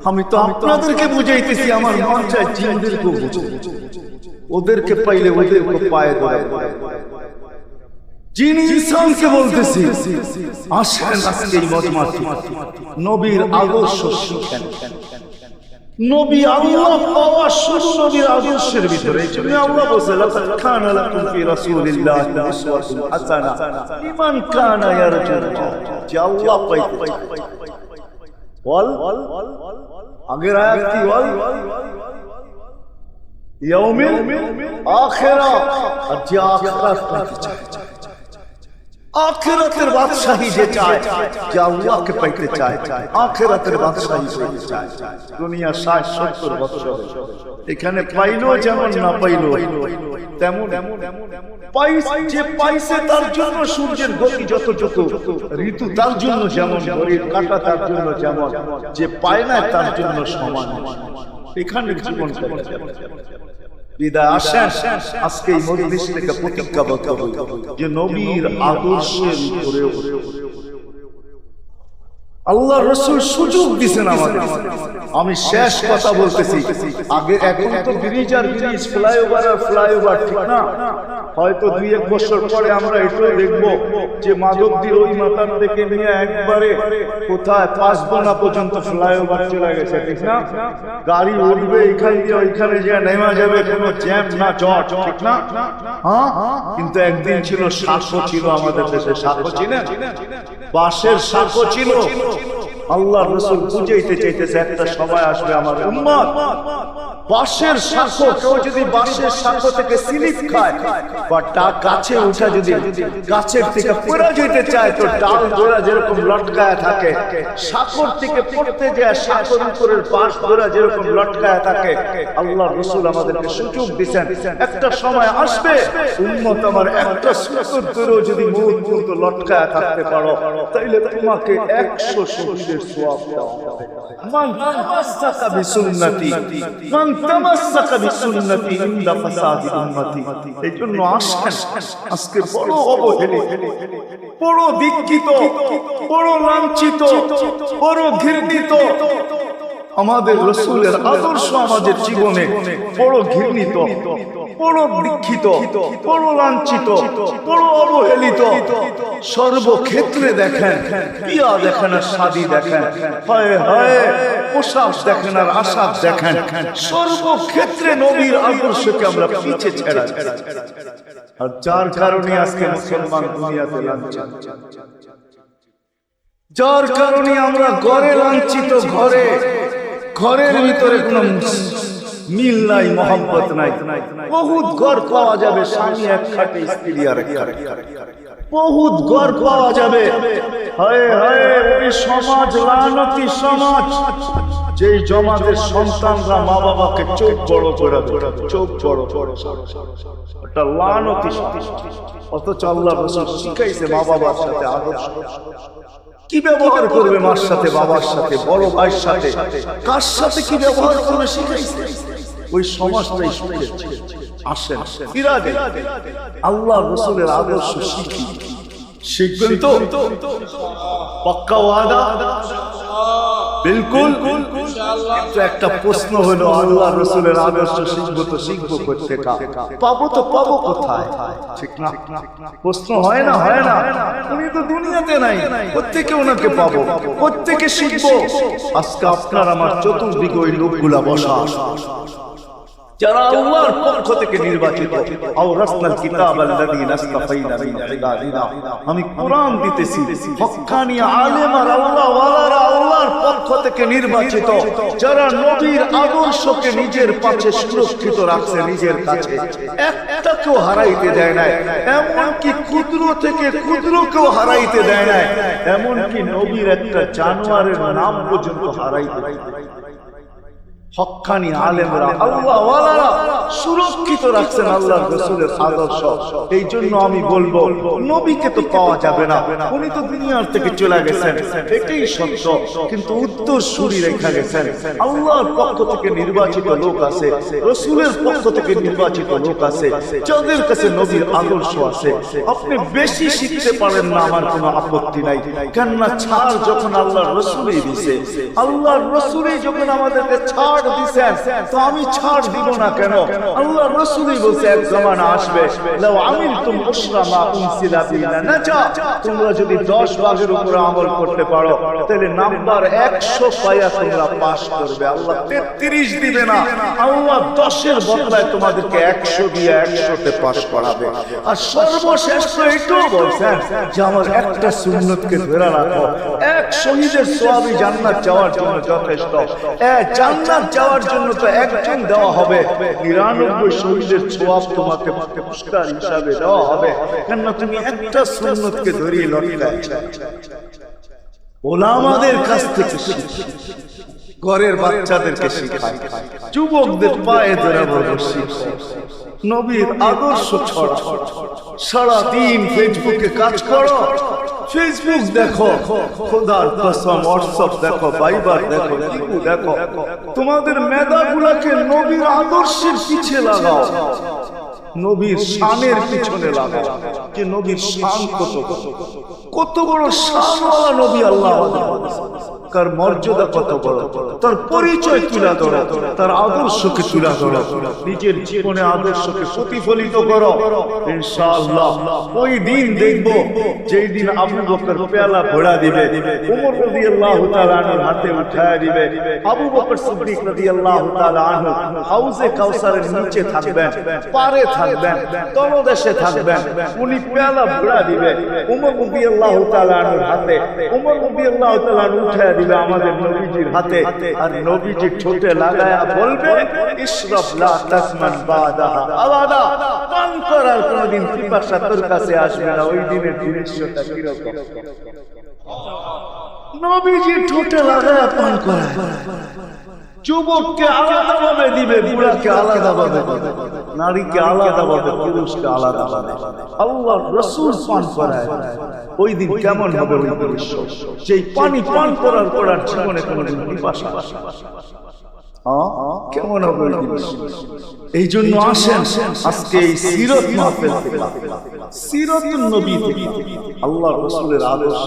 আমি তো আপনাদেরকে বুঝাইতেছি, আমার মন চায় জিনদেরকে বুঝাই, ওদেরকে পাইলে ওদেরকে পায়ে ধরে, জিন ইনসানকে বলতেছি আসেন আজকে এই মজমাতে নবীর আদর্শ শিখেন। নবী আল্লাহ পাওয়া শুধু নবীর আদর্শের ভিতরে। তুমি আল্লাহ বলেন লাকাদ কানা লাকুম ফি রাসূলিল্লাহি উসওয়াতুন হাসানাহ লিমান কানা ইয়ারজুল্লাহ, যে আল্লাহ পাইতে বল আগের আয়াত কি বল, ইয়াউমিল আখিরা, আর যে আখিরাত পাইতে চায়, আখিরাতের বাদশাহী যে চায়, যে আল্লাহকে পাইতে চায়, আখিরাতের বাদশাহী পেতে চায়। দুনিয়া 60-70 বছর এখানে পাইলো যেমন, না পাইলো তেমন, যে পাইছে তার জন্য সূর্যের গতি যতটুকু, ঋতু তার জন্য যেমন, ঘড়ির কাঁটা তার জন্য যেমন, যে পায় না তার জন্য সমান। এখানে জীবন বিদায় আসেন, আজকে এই মজলিস থেকে প্রতিজ্ঞাবদ্ধ হই যে নবীর আদর্শের উপরে আল্লাহ রাসূল সুযোগ দিবেন আমাদের। আমি শেষ কথা বলতেছি, আগে এখন তো ব্রিজ আর ব্রিজ, ফ্লাইওভার আর ফ্লাইওভার, ঠিক না? হয়তো 2-1 বছর পরে আমরা এটাও দেখবো যে মাধবদীর ওই মাথার থেকে নিয়ে একবারে কোথায় পাঁচবোনা পর্যন্ত ফ্লাইওভার চলে গেছে, ঠিক না? গাড়ি উঠবে এখান দিয়ে ওইখানে যে নেমে যাবে, কোনো জ্যাম না জট, ঠিক না? হ্যাঁ, কিন্তু একদিন ছিল সাঁকো, ছিল আমাদের দেশে সাঁকো, চিনেন? বাঁশের সাঁকো ছিল। আল্লাহ রাসূল বুঝাইতে চাইতেছে একটা সময় আসবে আমার উম্মত বাঁশের সাঁকো, কেউ যদি বাঁশের সাঁকো থেকে স্লিপ খায় বা গাছে উঠা, যদি গাছের থেকে পড়ে যেতে চায় তো ডাল গোড়া যেরকম লটকায় থাকে, সাঁকোর থেকে পড়তে যায় সাঁকোর উপরের বাঁশ গোড়া যেরকম লটকায় থাকে। আল্লাহ রাসূল আমাদেরকে সুযোগ দিবেন, একটা সময় আসবে উম্মত আমার একটা সুযোগ করেও যদি মৌত পর্যন্ত লটকায় থাকতে পারো, তাইলে তোমাকে 100 শহীদের সওয়াব দেওয়া হবে। মান তামাসসাকা বিসুন্নতি, মান তামাসসাকা বিসুন্নতি ইনদা ফাসাদি উম্মতি। এইজন্য আসেন, আজকে বড় অবহেলিত, বড় বিক্ষিত, বড় লাঞ্ছিত, বড় ঘৃণিত আমাদের রাসূলের আদর্শ আমাদের জীবনে বড় ঘৃণিত, বড় দীক্ষিত, বড় লাঞ্ছিত, বড় অবহেলিত। সর্বক্ষেত্রে দেখেন, পিয়া দেখেন আর শাদী দেখেন, হায় হায় পোশাক দেখেন আর আশাক দেখেন, সর্বক্ষেত্রে নবীর আদর্শকে আমরা পিছে ছেড়ে দিচ্ছি। আর যার কারণে আজকে মুসলমান দুনিয়াতে লাঞ্ছিত, যার কারণে আমরা ঘরে লাঞ্ছিত, ঘরের ভিতরে কোনো মিল নাই, মহব্বত নাই। বহুত ঘর পাওয়া যাবে, স্বামী এক খাটে, স্ত্রী আর এক খাটে, বহুত ঘর পাওয়া যাবে। হায় হায়, ওই সমাজ লানতি সমাজ, যেই জমাতের সন্তানরা মা বাবাকে চোখ বড় করে দেয়, চোখ বড় বড়, এটা লানতি সমাজ। অথচ আল্লাহ রাসূল শিখাইছে মা বাবার সাথে আদর্শ, কি ব্যবহার করবে মার সাথে, বাবার সাথে, বড় ভাইয়ের সাথে, কার সাথে কি ব্যবহার করবে শিখাইছে। ওই সমাজটাই শিখেছে। আসেন ফিরাদে আল্লাহ রাসূলের আদর্শ শিখি, শিখবেন তো? পাক্কা ওয়াদা? বিলকুল। কিন্তু একটা প্রশ্ন হলো, আল্লাহ রাসূলের আদর্শ শিখবো তো শিখবো করতে পাবো তো পাবো কোথায়? ঠিক না? প্রশ্ন হয় না? হয় না? উনি তো দুনিয়াতে নাই, প্রত্যেকে ওনাকে পাবো, প্রত্যেকে শিখবো। আজকে আপনার আমার চতুর্দিকে ওই লোকগুলা বসা, যারা আল্লাহর পক্ষ থেকে নির্বাচিত। আওরাসনাল কিতাবাল্লাযী নাসতাফাইনা মিন ইবাদিনা, আমি কোরআন দিতেছি, হক্কানি আলেম আর আল্লাহ ওয়ালারা আল্লাহর পক্ষ থেকে নির্বাচিত, যারা নবীর আদর্শকে নিজের পাশে সুরক্ষিত রাখছে, নিজের কাছে একটাকেও হারাইতে দেয় নাই, এমনকি ক্ষুদ্র থেকে ক্ষুদ্রকেও হারাইতে দেয় নাই, এমনকি নবীর একটা জানোয়ারের নাম পর্যন্ত হারাইতে দেয় নাই। হক্কানি আলেমরা আল্লাহ ওয়ালারা সুরক্ষিত রাখছেন আল্লাহর রাসূলের আদর্শ। এই জন্য আমি বলবো, নবীকে তো পাওয়া যাবে না, উনি তো দুনিয়ার থেকে চলে গেছেন, এটাই সত্য, কিন্তু উত্তর সুরি রেখা গেছেন। আল্লাহর পক্ষ থেকে নির্বাচিত লোক আছে, রাসূলের পক্ষ থেকে নির্বাচিত লোক আছে, যাদের কাছে নবীর আদর্শ আছে। আপনি বেশি শিখতে পারেন না, আমার কোনো আপত্তি নাই, কেননা ছাড় যখন আল্লাহর রাসূলই দিয়েছে, আল্লাহর রাসূলই যখন আমাদেরকে ছাড় দিবেন, তো আমি ছাড় দিব না কেন? আল্লাহ রাসূলই বলেছে এক জামানা আসবে, লাউ আমিলতুম উশরা মা উনসিলা বিনা নাজা, তোমরা যদি 10 ভাগের উপর আমল করতে পারো, তাহলে নাম্বার 100 পায়া তোমরা পাস করবে। আল্লাহ 33 দিবে না, আল্লাহ 10 এর বদলায় তোমাদেরকে 100 দিয়ে 100তে পাস করাবে। আর সর্বশেষ তো এটাও বলছেন যে আমার একটা সুন্নতকে ধরে রাখো, এক শহীদের সওয়াবই জান্নাত যাওয়ার জন্য যথেষ্ট। জান্নাত যাওয়ার জন্য তো একজন দেওয়া হবে, 99 শহীদের সওয়াব তোমাকে পুরস্কার হিসাবে দেওয়া হবে, কেন তুমি একটা সুন্নতকে ধরে লটকাইছো। ওলামাদের কাছ থেকে শিখি, ঘরের বাচ্চাদেরকে শিখাই, যুবকদের পায়ে ধরে বলবো শিখো, নবীর আদর্শ ছড়া। সারাদিন ফেসবুকে কাজ করো, ফেসবুক দেখো, খোদার কসম হোয়াটসঅ্যাপ দেখো, ভাইবার দেখো, ইমো দেখো, তোমাদের মেধাগুলোকে নবীর আদর্শের পিছে লাগাও, নবীর শানের পিছনে লাগাও। যে নবীর শান কত বড় শানওয়ালা নবী, আল্লাহ তার মর্যাদা কত বড়, তার পরিচয় তুলে ধরো, তার আদর্শকে তুলে ধরো, নিজের জীবনে আদর্শকে প্রতিফলিত করো। ইনশাআল্লাহ ওই দিন দেখবো যেই দিন আবু বকর পেয়ালা ঘোড়া দিবে, ওমর রাদিয়াল্লাহু তাআলা আনহুর হাতে উঠায় দিবে, আবু বকর সিদ্দিক রাদিয়াল্লাহু তাআলা আনহু হাউজে কাউসারের নিচে থাকবেন, পারে থাকবেন, তলদেশে থাকবেন, উনি পেয়ালা ঘোড়া দিবে ওমর রাদিয়াল্লাহু তাআলা আনহুর হাতে, ওমর রাদিয়াল্লাহু তাআলা উঠায় দিবে আমাদের নবীজির হাতে, আর নবীজি ঠোঁটে লাগায়া বলবে ইশরাব লা তাসমান বাদাহা আবাদা, পান করার কোনদিন পিপাসা তোর কাছে আসবে না। ওই দিনের দৃশ্যটা কিরকম? নবীজি ঠোঁটে লাগায়া পান করায়, যুবককে আলাদাভাবে দিবে, বুড়াকে আলাদাভাবে দিবে, নারীকে আলাদাভাবে, পুরুষকে আলাদাভাবে। আল্লাহর রাসূল পান করায়, ওই দিন কেমন হবে ওই দৃশ্য? যেই পানি পান করার পর আর জীবনে কোনোদিন পিপাসা আসে না, কেমন হবে ওই দৃশ্য? এই জন্য আসেন আজকে এই সিরত মাহফিল থেকে, সিরতুন নবী থেকে, আল্লাহর রাসূলের আদর্শ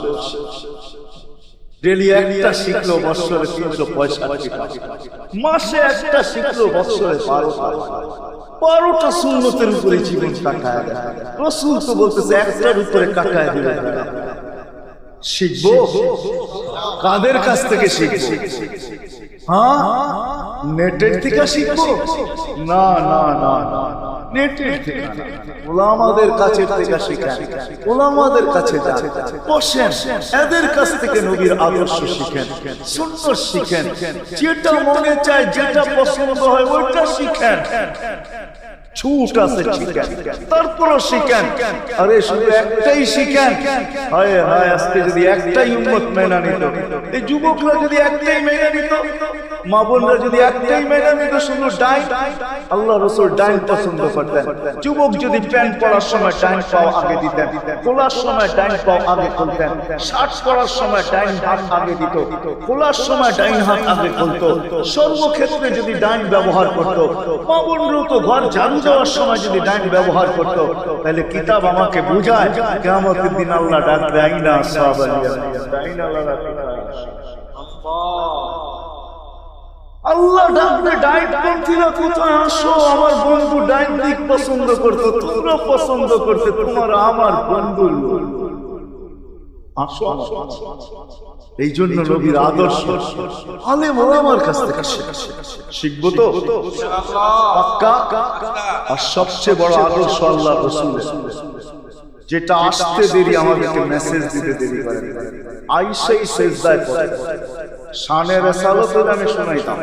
ডেলি একটা শিখলো বছরে 365 টাকা, মাসে একটা শিখলো বছরে 12টা সুন্নতের উপরে জীবন কাটায়। রাসূল তো বলতেছে একটার উপরে কাটায় দিবে। শিখবো কাদের কাছ থেকে শিখবো? নেটের থেকে শিখবো? না না না না, নেটের থেকে না, ওলামাদের কাছে থেকে শিখেন, ওলামাদের কাছে যান, বসেন, এদের কাছ থেকে নবীর আদর্শ শিখেন, সুন্নাত শিখেন, যেটা মনে চায়, যেটা পছন্দ হয় ওইটা শিখেন। ছুট আছে শিখেন, তারপরও শিখেন। আরে শুধু একটাই শিখেন। হায় হায়, আজকে যদি একটাই উম্মত মেনে নিত, এই যুবকরা যদি একটাই মেনে নিত, মা বোনরা যদি একটাই মেনে নিত, শুধু ডাইন, আল্লাহ রাসূল ডাইন পছন্দ করতেন। যুবক যদি প্যান্ট পরার সময় ডাইন পাও আগে দিতেন, খোলার সময় ডাইন পাও আগে খুলতেন, শার্ট পরার সময় ডাইন হাত আগে দিত, খোলার সময় ডাইন হাত আগে খুলতো। সর্বক্ষেত্রে যদি ডাইন ব্যবহার করত, মা বোনরা তো ঘর ঝাড়ু দেওয়ার সময় যদি ডাইন ব্যবহার করত, তাহলে কিতাব আমাকে বুঝায় কিয়ামতের দিন আল্লাহ ডাকবে আইনা আসহাবালিয়া, ডাইন আল্লাহ ডাকবে। আল্লাহ ডাকবে ডাইন পন্থীরা কোথায় আসো, আমার বন্ধু ডাইন দিক পছন্দ করতো, তোমরা পছন্দ করতে, তোমার আমার বন্ধু আসো। এই জন্য নবীর আদর্শ আলেম ওলামার কাছ থেকে শিখবো তো পাক্কা। আর সবচেয়ে বড় আদর্শ আল্লাহ রাসূলের, যেটা আসতে দেরি আমাদেরকে মেসেজ দিতে দেরি করে। আয়েশাই সিজদায় পড়ে, শানে রিসালাত আমি শুনাইতাম,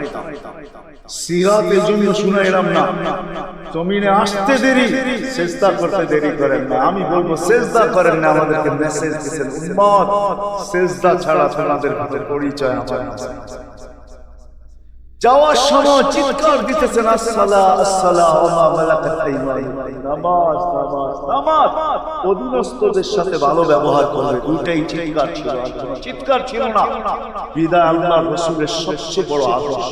সিরাতের জন্য শুনাইলাম না। জমিনে আসতে দেরি, সিজদা করতে দেরি করেন না। আমি বলবো সিজদা করেন না, আমাদেরকে মেসেজ দিয়েছেন উম্মত সিজদা ছাড়া তোমাদের ভিতরে পরিচয় আমার না। যাওয়ার সময় চিৎকার দিতেছেন আসসালা আসসালা ওয়া মা মালাকাত আইমানুকুম, নামাজ নামাজ নামাজ। অধীনস্থদের সাথে ভালো ব্যবহার করবে, দুইটাই চিৎকার ছিল, চিৎকার ছিল না। বিদায় আল্লাহর রাসূলের সবচেয়ে বড় আদর্শ,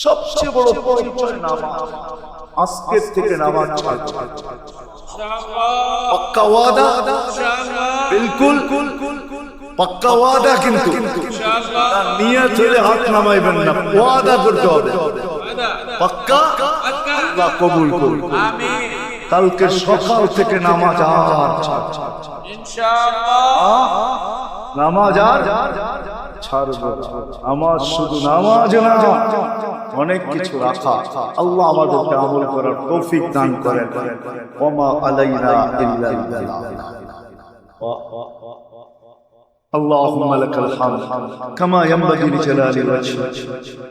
সবচেয়ে বড় পরিচয় নামাজ। আজকে থেকে নামাজ ছাড়ব পাক্কা ওয়াদা, বিলকুল পাক্কা ওয়াদা। কিন্তু নিয়ত হলে হাত নামাইবেন না, ওয়াদা করতে হবে পাক্কা। আল্লাহ কবুল করুন। আমিন। কালকে সকাল থেকে নামাজ আর ইনশাআল্লাহ, নামাজ আর ছাড়ব। আমার শুধু নামাজ না, অনেক কিছু রাখা। আল্লাহ আমাদেরকে আমল করার তৌফিক দান করেন। ওয়া মা আলাইনা ইল্লাল বালাগ। আল্লাহুম্মা লাকাল হামদ কামা ইয়ানবাগি লিজালালি ওয়াজহিক।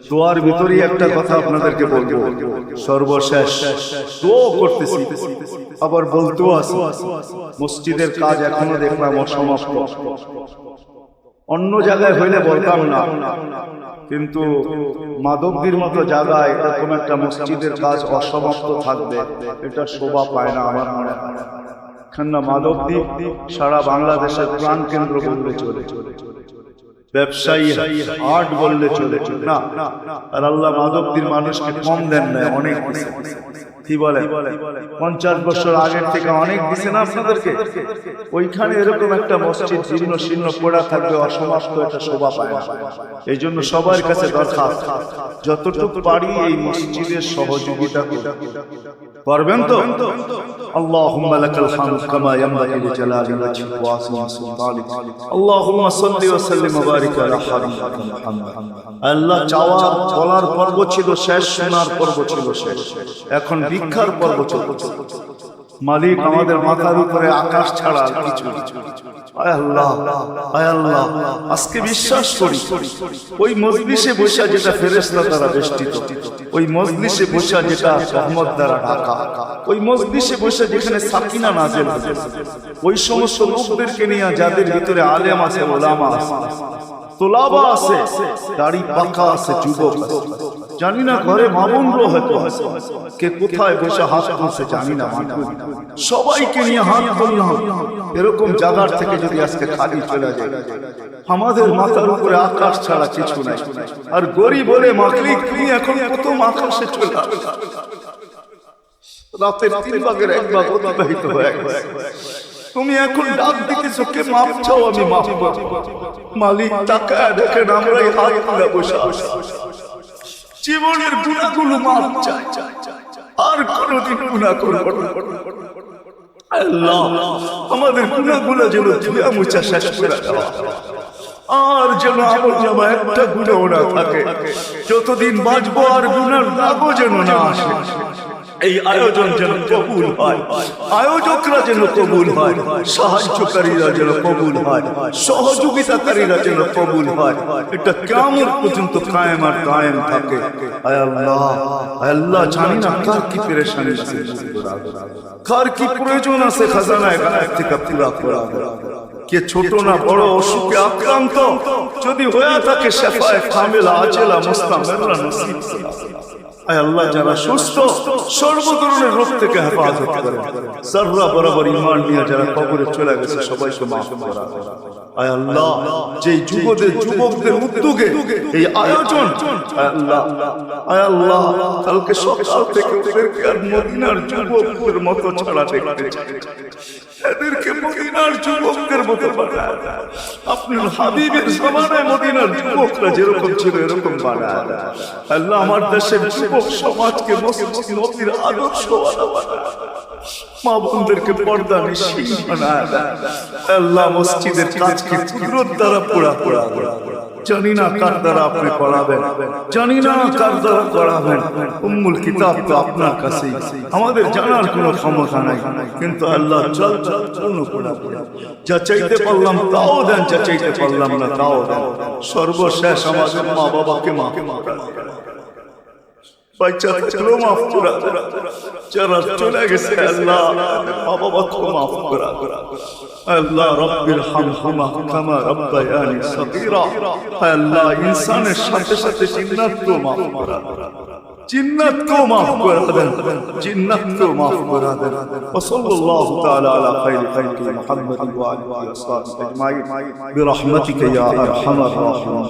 দোয়ার ভিতরে একটা কথা আপনাদেরকে বলবো, সর্বশেষ দোয়া করতেছি, আবার বলতেও আছি, মসজিদের কাজ এখনো দেখলাম অসমাপ্ত। অন্য জায়গায় হইলে বলতাম না, কিন্তু মাধবদীর মতো জায়গায় এরকম একটা মসজিদের কাজ অসমাপ্ত থাকবে, এটা শোভা পায় না আমার মনে হয়। কেননা মাধবদী সারা বাংলাদেশের প্রাণ কেন্দ্র বললে চলে, ব্যবসায়ী হাট বললে চলে না। আর আল্লাহ মাধবদীর মানুষকে কম দেন না, অনেক কি বলে 50 বছর আগের থেকে অনেক দিছে না আপনাদেরকে। ওইখানে এরকম একটা মসজিদ জীর্ণ শীর্ণ পড়া থাকবে, অসমাপ্ত, এটা শোভা পায় না। এই জন্য সবার কাছে দরখাস্ত, যতটুকু পারি এই মসজিদের সহযোগিতা করবেন তো। আল্লাহুম্মা লাকাল হামদ কামা ইয়ানবাগি লিজালালি ওয়াজহিক ওয়া আযমি সুলতানিক। আল্লাহুম্মা সাল্লি ওয়া সাল্লিম ওয়া বারিক আলা হাবিবিকা মুহাম্মদ। আল্লাহ চাওয়া বলার পর্ব ছিল শেষ, শোনার পর্ব ছিল শেষ, এখন ভিক্ষার পর্ব চলছে। মালিক আমাদের মাথার উপরে আকাশ ছাড়া আর কিছু। আয় আল্লাহ, আয় আল্লাহ, আজকে বিশ্বাস করি ওই মজলিসে বসা যেটা ফেরেশতা দ্বারা বেষ্টিত, ওই মজলিসে বসা যেটা রহমত দ্বারা ঢাকা, ওই মজলিসে বসা যেখানে সাকিনা নাযিল হয়েছে, ওই সমস্ত লোকদেরকে নিয়ে যাদের ভিতরে আলেম আছে, ওলামা আছে, তোলাবা আছে, দাড়ি পাকা আছে, যুবক আছে, জানি না ঘরে মামুনও হয়তো আছে, কে কোথায় বসে হাত তুলছে জানি না, সবাইকে নিয়ে হাত তুললাম। এরকম জায়গার থেকে যদি আজকে খালি চলে যায়, আমাদের মাথার উপরে আকাশ ছাড়া কিছু নাই। আর গরিব বলে মালিক তুমি এখন প্রথম আকাশে চলে আসো, রাতের 3 ভাগের 1 ভাগ অতিবাহিত হয়ে গেছে, তুমি এখন ডাক দিতেছো কে মাফ চাও, আমি মাফ করব। মালিক তাকায় দেখেন আমরা এই হাত তুলে বসে আছি, জীবনের গুনাহগুলো মাফ চাই, আর কোনোদিন গুনাহ করব না। আল্লাহ আমাদের গুনাহগুলো যেন ধুয়া মুছা শেষ করে দাও, আর যেন আমল নামা একটা গুনাহ না থাকে। যতদিন বাঁচবো আর গুনার দাগও যেন না আসে। এই আয়োজন যেন কবুল হয়, আয়োজকরা যেন কবুল হয়, সাহায্যকারীরা যেন কবুল হয়, সহযোগিতাকারীরা যেন কবুল হয়। এটা কিয়ামত পর্যন্ত কায়েম আর কায়েম থাকে। আয় আল্লাহ, আয় আল্লাহ, জানি না কার কি পেরেশানি আছে, কার কি প্রয়োজন আছে, খাজানায় গায়েব থেকে পুরা করা। কে ছোট না বড় অসুখে আক্রান্ত যদি হয়ে থাকে, শেফায়ে কামিলা আজেলা মুস্তামিররা নসিব করা। আয় আল্লাহ, যারা সুস্থ সর্ব ধরনের রোগ থেকে হেফাজত করে, সাররা বরাবর ঈমান নিয়ে যারা কবরে চলে গেছে সবাইকে মাফ করা। আয় আল্লাহ, যে যুবকদের উদ্যোগে এই আয়োজন, আয় আল্লাহ, কালকে সকাল থেকে ওদেরকে আর মদিনার যুবকদের মতো ছাড়া দেখতে চাই, এদেরকে মদিনার যুবকদের মতো বানায়। আপনার হাবিবের জামানায় মদিনার যুবকরা যেরকম ছিল এরকম বানায়। আল্লাহ, আমার দেশের যুবক সমাজকে নবীর আদর্শ বানায়, মা বোনদেরকে পর্দা নিশীন বানায়। আল্লাহ, মসজিদের কাজকে কুদরত দ্বারা পুরা পুরা। জানি না কার দ্বারা আপনি করাবেন, জানি না কার দ্বারা করাবেন। উম্মুল কিতাব তো আপনার কাছেই, আমাদের জানার কোনো ক্ষমতা নাই। কিন্তু আল্লাহ যা চাইতে পারলাম তাও দেন, যা চাইতে পারলাম না তাও দেন। সর্বশেষ আমাদের মা বাবাকে মাফ করা, বাচ্চা থাকলেও মাফ করা, যারা চলে গেছে আল্লাহ মা বাবাকে মাফ করা। আল্লাহ, রব্বির হামহুমা কামা রাব্বায়ানি সগীরা। আল্লাহ, ইনসানের সাথে সাথে জিন্নাতকেও মাফ করা, জিন্নাতকেও মাফ করে দেন, জিন্নাতকেও মাফ করে দেন। ওয়া সাল্লাল্লাহু তাআলা আলা খায়রি খালকি মুহাম্মাদিন ওয়া আলিহি ওয়া সাহবিহি আজমাইন বিরহমাতিকা ইয়া আরহামার রাহিমিন।